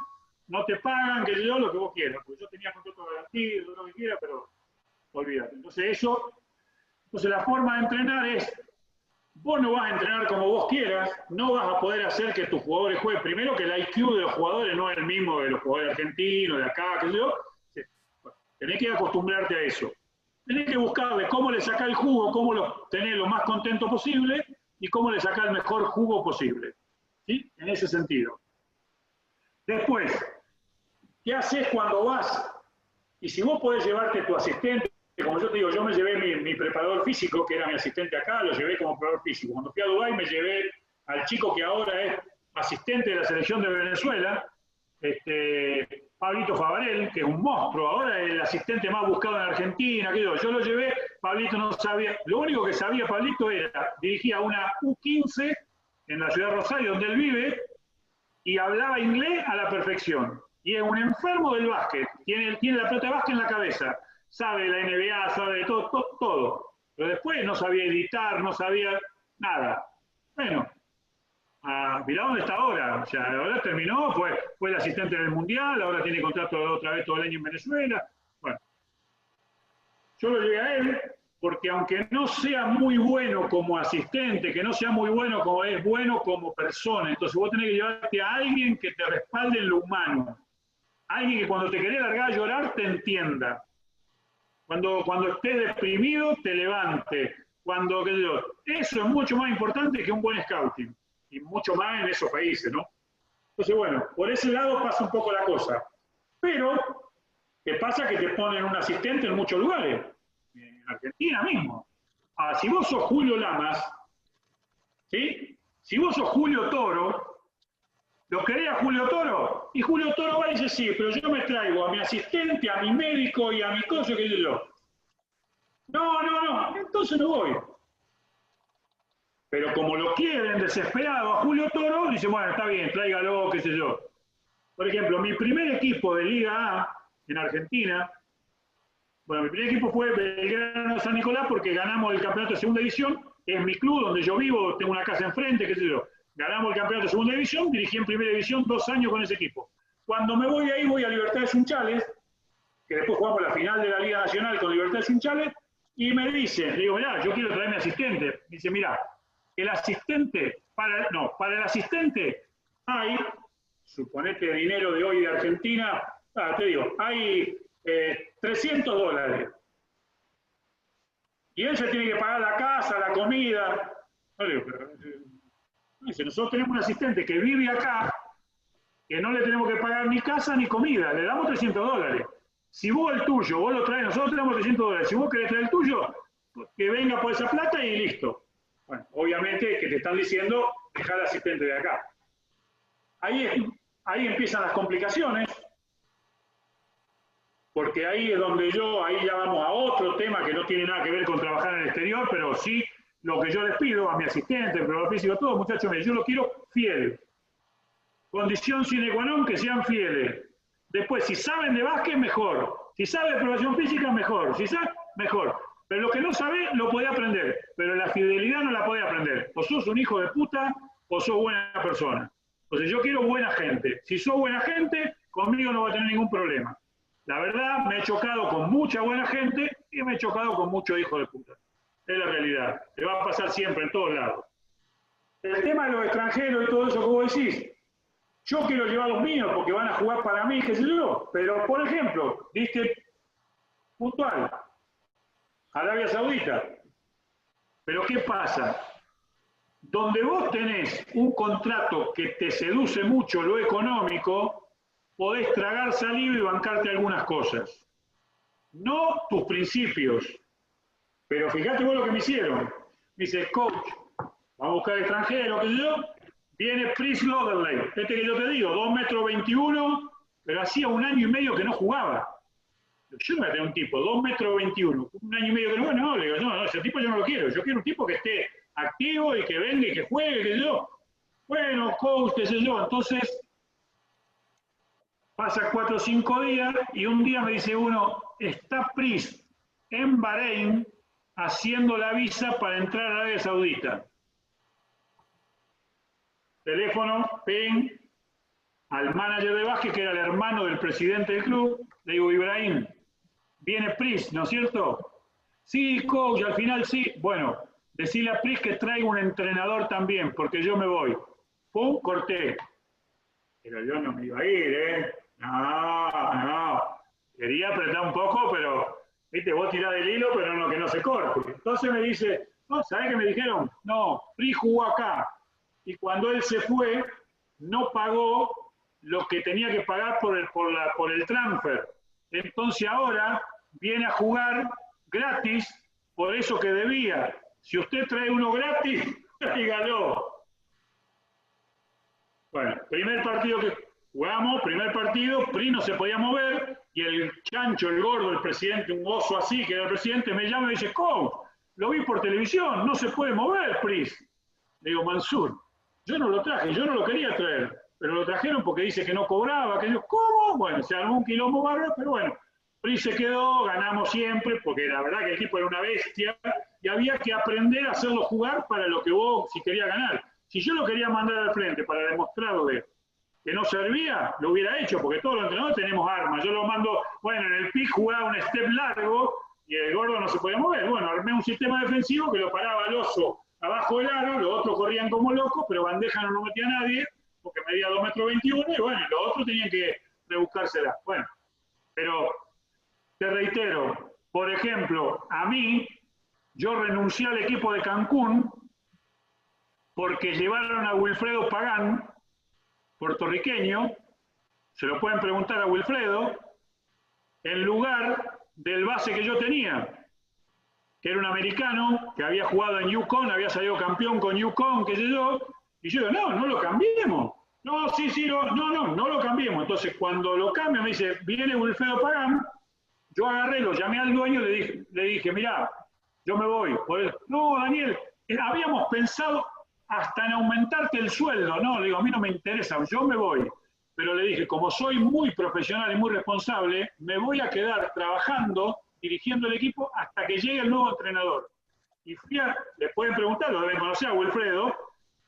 no te pagan, que yo, lo que vos quieras, porque yo tenía contrato garantido, lo que quiera, pero olvídate. Entonces la forma de entrenar es, vos no vas a entrenar como vos quieras, no vas a poder hacer que tus jugadores jueguen. Primero que el IQ de los jugadores no es el mismo de los jugadores argentinos, de acá, que yo. Bueno, tenés que acostumbrarte a eso. Tenés que buscarle cómo le sacar el jugo, cómo tener lo más contento posible y cómo le sacar el mejor jugo posible. ¿Sí? En ese sentido. Después, ¿qué haces cuando vas? Y si vos podés llevarte tu asistente, como yo te digo, yo me llevé mi preparador físico, que era mi asistente acá, lo llevé como preparador físico. Cuando fui a Dubái me llevé al chico que ahora es asistente de la selección de Venezuela, Pablito Favarel, que es un monstruo, ahora es el asistente más buscado en Argentina. Yo lo llevé, Pablito no sabía, lo único que sabía Pablito era, dirigía una U15 en la ciudad de Rosario, donde él vive, y hablaba inglés a la perfección. Y es un enfermo del básquet, tiene la pelota de básquet en la cabeza. Sabe de la NBA, sabe de todo. Pero después no sabía editar, no sabía nada. Bueno, mirá dónde está ahora. O sea, ahora terminó, fue el asistente del Mundial, ahora tiene contrato otra vez todo el año en Venezuela. Bueno, yo lo llevé a él porque aunque no sea muy bueno como asistente, que no sea muy bueno como es bueno como persona, entonces vos tenés que llevarte a alguien que te respalde en lo humano. Alguien que cuando te querés largar a llorar te entienda. Cuando estés deprimido, te levante. Eso es mucho más importante que un buen scouting. Y mucho más en esos países, ¿no? Entonces, bueno, por ese lado pasa un poco la cosa. Pero, ¿qué pasa? Que te ponen un asistente en muchos lugares. En Argentina mismo. Si vos sos Julio Lamas, ¿sí? Si vos sos Julio Toro, ¿lo querés a Julio Toro? Y Julio Toro va y dice, sí, pero yo me traigo a mi asistente, a mi médico y a mi coche, que yo. No, entonces no voy. Pero como lo quieren desesperado a Julio Toro, dice, bueno, está bien, tráigalo, qué sé yo. Por ejemplo, mi primer equipo de Liga A en Argentina, bueno, mi primer equipo fue Belgrano San Nicolás porque ganamos el campeonato de segunda división, es mi club donde yo vivo, tengo una casa enfrente, qué sé yo. Ganamos el campeonato de segunda división, dirigí en primera división 2 años con ese equipo. Cuando me voy de ahí voy a Libertad de Sunchales, que después jugamos la final de la Liga Nacional con Libertad de Sunchales, y me dice, le digo, mirá, yo quiero traerme asistente. Me dice, mirá, el asistente, para el asistente hay, suponete dinero de hoy de Argentina, te digo, hay $300. Y él se tiene que pagar la casa, la comida. No, le digo, pero, dice, nosotros tenemos un asistente que vive acá, que no le tenemos que pagar ni casa ni comida, le damos $300. Si vos el tuyo, vos lo traes, nosotros tenemos $300. Si vos querés traer el tuyo, que venga por esa plata y listo. Bueno, obviamente que te están diciendo, dejar al asistente de acá. Ahí empiezan las complicaciones, porque ahí es donde ahí ya vamos a otro tema que no tiene nada que ver con trabajar en el exterior, pero sí lo que yo les pido a mi asistente, el preparador físico, a todos, muchachos, yo los quiero fieles. Condición sine qua non, que sean fieles. Después, si saben de básquet, mejor. Si saben de preparación física, mejor. Si saben, mejor. Pero lo que no sabe, lo podés aprender. Pero la fidelidad no la podés aprender. O sos un hijo de puta, o sos buena persona. Entonces yo quiero buena gente. Si sos buena gente, conmigo no va a tener ningún problema. La verdad, me he chocado con mucha buena gente y me he chocado con mucho hijo de puta. Es la realidad. Te va a pasar siempre, en todos lados. El tema de los extranjeros y todo eso que vos decís, yo quiero llevar a los míos porque van a jugar para mí, qué sé yo. Pero, por ejemplo, diste puntual, Arabia Saudita. Pero ¿qué pasa? Donde vos tenés un contrato que te seduce mucho lo económico, podés tragar saliva y bancarte algunas cosas. No tus principios. Pero fíjate vos lo que me hicieron. Me dice, coach, vamos a buscar extranjero, qué sé yo. Viene Pris Loderley, este que yo te digo, 2,21 m, pero hacía 1 año y medio que no jugaba. Yo no voy a tener un tipo, 2,21 m, 1 año y medio que no jugaba, no, le digo, no, ese tipo yo no lo quiero. Yo quiero un tipo que esté activo y que venga y que juegue, qué sé yo. Bueno, coach, qué sé yo. Entonces, pasa 4 o 5 días y un día me dice uno, está Pris en Bahrein haciendo la visa para entrar a Arabia Saudita. Teléfono, ping, al manager de básquet, que era el hermano del presidente del club, le digo, Ibrahim, viene Pris, ¿no es cierto? Sí, coach, al final sí. Bueno, decirle a Pris que traiga un entrenador también, porque yo me voy. Pum, corté. Pero yo no me iba a ir, ¿eh? No. Quería apretar un poco, pero, viste, vos tirás del hilo, pero no que no se corte. Entonces me dice, no, ¿sabés qué me dijeron? No, Pris jugó acá. Y cuando él se fue, no pagó lo que tenía que pagar por el transfer. Entonces ahora viene a jugar gratis por eso que debía. Si usted trae uno gratis, dígalo. Bueno, primer partido que jugamos, Pris no se podía mover, y el chancho, el gordo, el presidente, un oso así, que era el presidente, me llama y me dice, coach, lo vi por televisión, no se puede mover, Pris. Le digo, Mansur, yo no lo traje, yo no lo quería traer, pero lo trajeron porque dice que no cobraba, que yo, ¿cómo? Bueno, se armó un quilombo bárbaro, pero bueno, Pris se quedó, ganamos siempre, porque la verdad que el equipo era una bestia, y había que aprender a hacerlo jugar para lo que vos, si quería ganar. Si yo lo quería mandar al frente para demostrarle que no servía, lo hubiera hecho, porque todos los entrenadores tenemos armas. Yo lo mando, bueno, en el pick jugaba un step largo, y el gordo no se podía mover. Bueno, armé un sistema defensivo que lo paraba al oso abajo del aro, los otros corrían como locos, pero bandeja no lo metía a nadie, porque medía 2,21 m, y bueno, los otros tenían que rebuscársela. Bueno, pero te reitero, por ejemplo, a mí, yo renuncié al equipo de Cancún porque llevaron a Wilfredo Pagán, puertorriqueño, se lo pueden preguntar a Wilfredo, en lugar del base que yo tenía, que era un americano, que había jugado en UConn, había salido campeón con UConn, qué sé yo, y yo digo, no lo cambiemos. No, sí, no lo cambiemos. Entonces, cuando lo cambio, me dice, viene Wilfredo Pagán, yo agarré, lo llamé al dueño, le dije, mirá, yo me voy. No, Daniel, habíamos pensado hasta en aumentarte el sueldo. No, le digo, a mí no me interesa, yo me voy. pero le dije, como soy muy profesional y muy responsable, me voy a quedar trabajando, dirigiendo el equipo hasta que llegue el nuevo entrenador. Y le pueden preguntar, lo deben conocer a Wilfredo,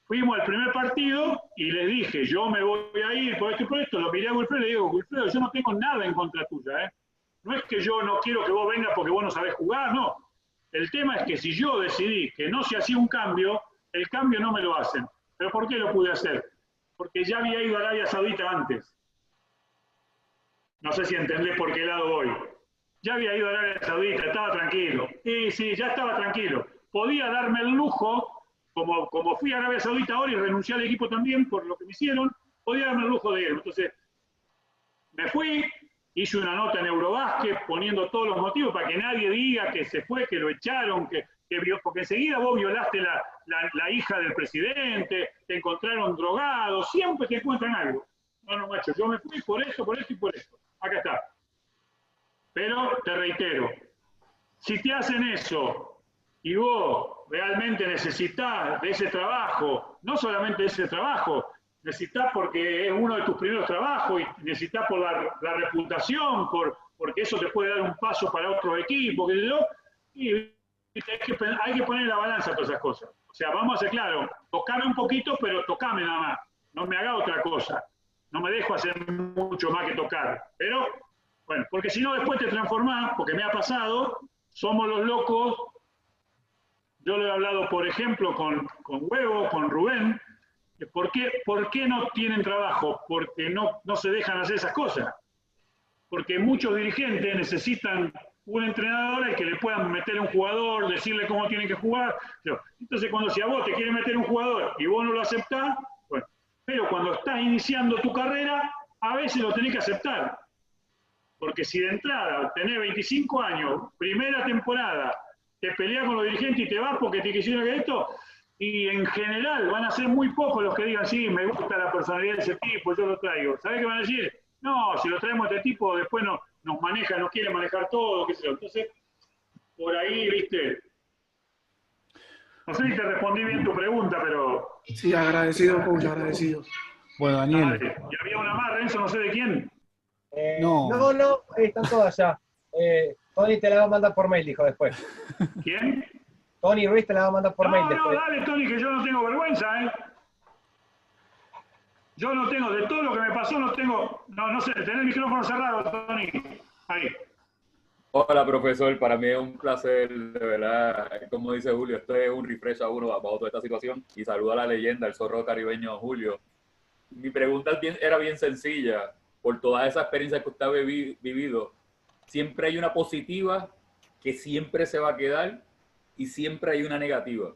fuimos al primer partido y les dije, yo me voy a ir por esto y por esto, lo miré a Wilfredo y le digo, Wilfredo, yo no tengo nada en contra tuya, ¿eh? No es que yo no quiero que vos vengas porque vos no sabés jugar, no. El tema es que si yo decidí que no se hacía un cambio, el cambio no me lo hacen. ¿Pero por qué lo pude hacer? Porque ya había ido a Arabia Saudita antes. No sé si entendés por qué lado voy. Ya había ido a Arabia Saudita, estaba tranquilo. Sí, ya estaba tranquilo. Podía darme el lujo, como fui a Arabia Saudita ahora y renuncié al equipo también por lo que me hicieron, podía darme el lujo de irme. Entonces, me fui, hice una nota en Eurobasket poniendo todos los motivos para que nadie diga que se fue, que lo echaron, porque enseguida vos violaste la hija del presidente, te encontraron drogado, siempre te encuentran algo. No, macho, yo me fui por esto y por esto. Acá está. Pero te reitero, si te hacen eso y vos realmente necesitas de ese trabajo, no solamente de ese trabajo, necesitas porque es uno de tus primeros trabajos y necesitas por la reputación, porque eso te puede dar un paso para otro equipo, y hay que poner en la balanza todas esas cosas. O sea, vamos a ser claros, tocame un poquito, pero tocame nada más, no me haga otra cosa, no me dejo hacer mucho más que tocar, pero bueno, porque si no después te transformás, porque me ha pasado, somos los locos, yo lo he hablado por ejemplo con Huevo, con Rubén, ¿por qué no tienen trabajo? Porque no se dejan hacer esas cosas. Porque muchos dirigentes necesitan un entrenador al que le puedan meter un jugador, decirle cómo tienen que jugar. Entonces, si a vos te quieren meter un jugador y vos no lo aceptás, bueno, pero cuando estás iniciando tu carrera, a veces lo tenés que aceptar. Porque si de entrada tenés 25 años, primera temporada, te peleas con los dirigentes y te vas porque te quisieron que esto, y en general van a ser muy pocos los que digan, sí, me gusta la personalidad de ese tipo, yo lo traigo. ¿Sabés qué van a decir? No, si lo traemos a este tipo, después nos maneja, nos quiere manejar todo, qué sé yo. Entonces, por ahí, viste. No sé si te respondí bien tu pregunta, pero... Sí, agradecido, coach, agradecido. Bueno, Daniel. Dale. Y había una más, Renzo, no sé de quién. No, están todas ya. Tony te la va a mandar por mail, dijo después. ¿Quién? Tony Ruiz te la va a mandar por mail después. No, dale, Tony, que yo no tengo vergüenza, ¿eh? Yo no tengo, de todo lo que me pasó, no sé, tener el micrófono cerrado, Tony. Ahí. Hola, profesor, para mí es un placer, de verdad, como dice Julio, esto es un refresh a uno bajo toda esta situación, y saludo a la leyenda, el zorro caribeño Julio. Mi pregunta era bien sencilla, por toda esa experiencia que usted ha vivido, siempre hay una positiva que siempre se va a quedar y siempre hay una negativa.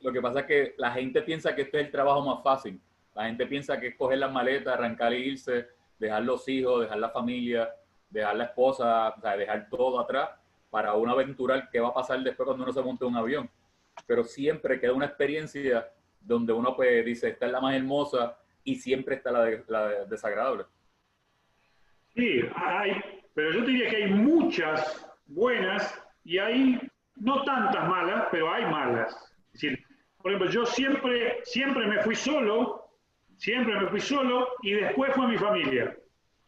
Lo que pasa es que la gente piensa que este es el trabajo más fácil. La gente piensa que es coger las maletas, arrancar e irse, dejar los hijos, dejar la familia, dejar la esposa, o sea, dejar todo atrás para una aventura que va a pasar después cuando uno se monte en un avión. Pero siempre queda una experiencia donde uno pues dice, esta es la más hermosa y siempre está la desagradable. Sí, pero yo diría que hay muchas buenas y hay no tantas malas, pero hay malas. Es decir, por ejemplo, yo siempre me fui solo y después fue mi familia.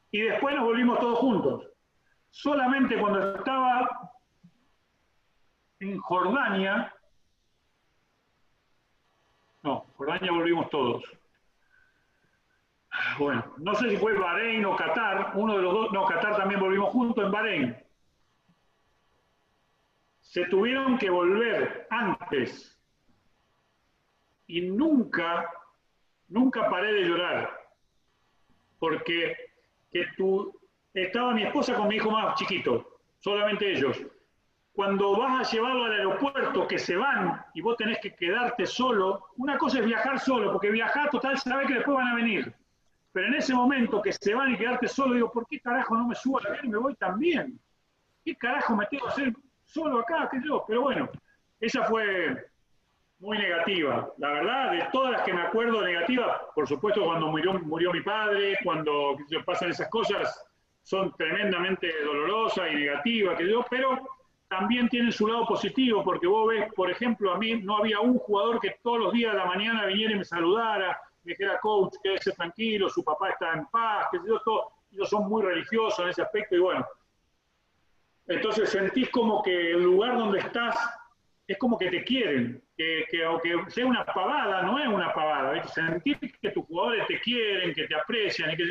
Y después nos volvimos todos juntos. Solamente cuando estaba en Jordania, Jordania volvimos todos. Bueno, no sé si fue Bahrein o Qatar, uno de los dos, Qatar también volvimos juntos en Bahrein. Se tuvieron que volver antes. Y nunca paré de llorar. Porque estaba mi esposa con mi hijo más chiquito, solamente ellos. Cuando vas a llevarlo al aeropuerto, que se van y vos tenés que quedarte solo, una cosa es viajar solo, porque viajar, total, sabés que después van a venir. Pero en ese momento que se van y quedarte solo, digo, ¿por qué carajo no me subo al avión y me voy también? ¿Qué carajo me tengo que hacer solo acá? ¿Qué yo? Pero bueno, esa fue muy negativa. La verdad, de todas las que me acuerdo negativas, por supuesto cuando murió mi padre, cuando pasan esas cosas, son tremendamente dolorosas y negativas, pero también tienen su lado positivo, porque vos ves, por ejemplo, a mí no había un jugador que todos los días de la mañana viniera y me saludara, me dijera, coach, quédese tranquilo, su papá está en paz, que yo, todo. Ellos son muy religiosos en ese aspecto y bueno. Entonces sentís como que el lugar donde estás es como que te quieren, que aunque sea una pavada, no es una pavada, ¿viste? Sentir que tus jugadores te quieren, que te aprecian y que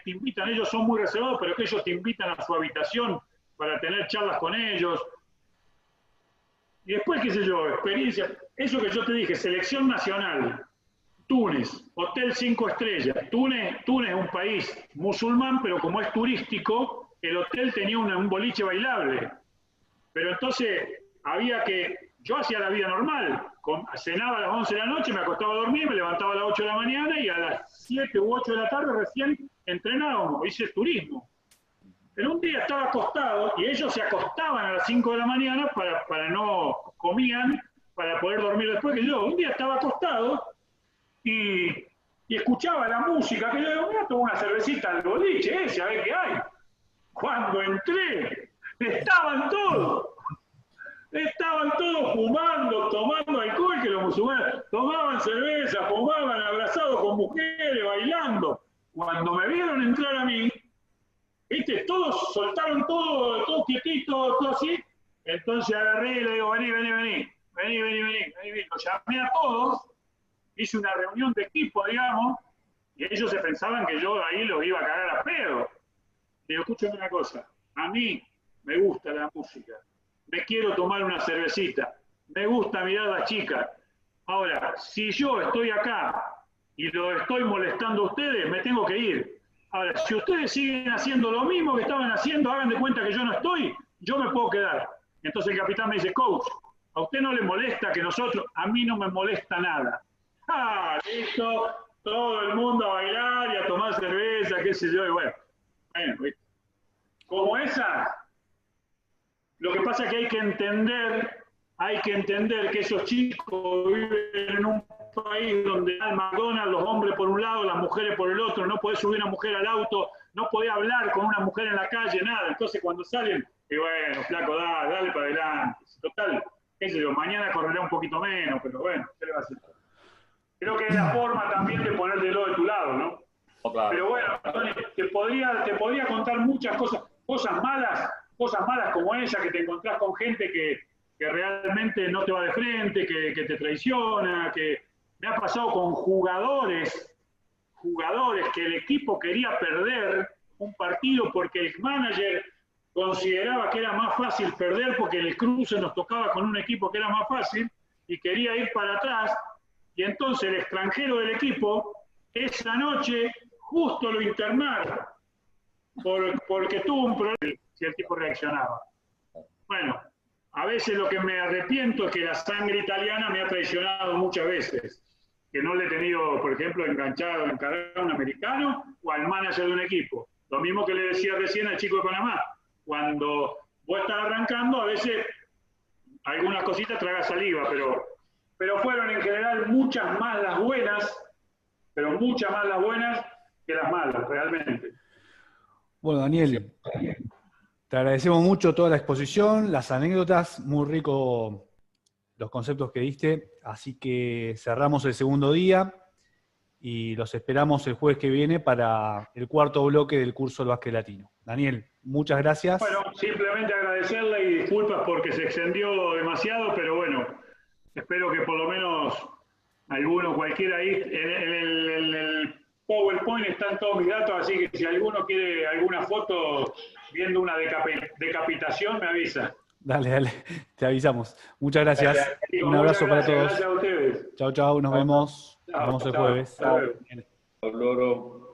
te invitan, ellos son muy reservados, pero que ellos te invitan a su habitación para tener charlas con ellos. Y después, qué sé yo, experiencia, eso que yo te dije, selección nacional, Túnez, Hotel 5 estrellas. Túnez es un país musulmán, pero como es turístico, el hotel tenía un boliche bailable. Pero entonces yo hacía la vida normal, cenaba a las 11 de la noche, me acostaba a dormir, me levantaba a las 8 de la mañana y a las 7 u 8 de la tarde recién entrenábamos, hice turismo. Pero un día estaba acostado y ellos se acostaban a las 5 de la mañana para no comían, para poder dormir después que yo. Un día estaba acostado y escuchaba la música, que yo digo, mira, tomo una cervecita al boliche ese, a ver qué hay. Cuando entré, estaban todos fumando, tomando alcohol, que los musulmanes tomaban cerveza, fumaban abrazados con mujeres, bailando. Cuando me vieron entrar a mí, ¿viste? Todos soltaron todo quietito, todo así. Entonces agarré y le digo, vení. Los llamé a todos, hice una reunión de equipo, digamos, y ellos se pensaban que yo ahí los iba a cagar a pedo. Digo, escúchame una cosa, a mí me gusta la música, me quiero tomar una cervecita, me gusta mirar a las chicas. Ahora, si yo estoy acá y lo estoy molestando a ustedes, me tengo que ir. Ahora, si ustedes siguen haciendo lo mismo que estaban haciendo, hagan de cuenta que yo no estoy, yo me puedo quedar. Entonces el capitán me dice, coach, ¿a usted no le molesta que nosotros? A mí no me molesta nada. Ah, listo, todo el mundo a bailar y a tomar cerveza, qué sé yo, y bueno, como esa, lo que pasa es que hay que entender que esos chicos viven en un país donde hay McDonald's, los hombres por un lado, las mujeres por el otro, no podés subir una mujer al auto, no podés hablar con una mujer en la calle, nada. Entonces cuando salen, y bueno, flaco, dale para adelante. Total, qué sé yo, mañana correrá un poquito menos, pero bueno, ¿qué le va a hacer? Creo que es la forma también de ponértelo de tu lado, ¿no? Oh, claro. Pero bueno, Tony, te podría contar muchas cosas malas como esa, que te encontrás con gente que realmente no te va de frente, que te traiciona, que me ha pasado con jugadores que el equipo quería perder un partido porque el manager consideraba que era más fácil perder porque el cruce nos tocaba con un equipo que era más fácil y quería ir para atrás, y entonces el extranjero del equipo esa noche justo lo internaron porque tuvo un problema si el tipo reaccionaba. Bueno, a veces lo que me arrepiento es que la sangre italiana me ha traicionado muchas veces, que no le he tenido, por ejemplo, enganchado a un americano o al manager de un equipo. Lo mismo que le decía recién al chico de Panamá, cuando vos estás arrancando, a veces algunas cositas traga saliva, pero fueron en general muchas más las buenas, pero muchas más las buenas que las malas, realmente. Bueno, Daniel, te agradecemos mucho toda la exposición, las anécdotas, muy rico los conceptos que diste, así que cerramos el segundo día y los esperamos el jueves que viene para el cuarto bloque del curso del básquet latino. Daniel, muchas gracias. Bueno, simplemente agradecerle y disculpas porque se extendió demasiado, pero bueno, espero que por lo menos alguno, cualquiera ahí, en el PowerPoint están todos mis datos, así que si alguno quiere alguna foto viendo una decapitación, me avisa. Dale, te avisamos. Muchas gracias. Dale, un abrazo para todos. Gracias a ustedes. Chau, nos vemos. Nos vemos el jueves. Chao. Loro.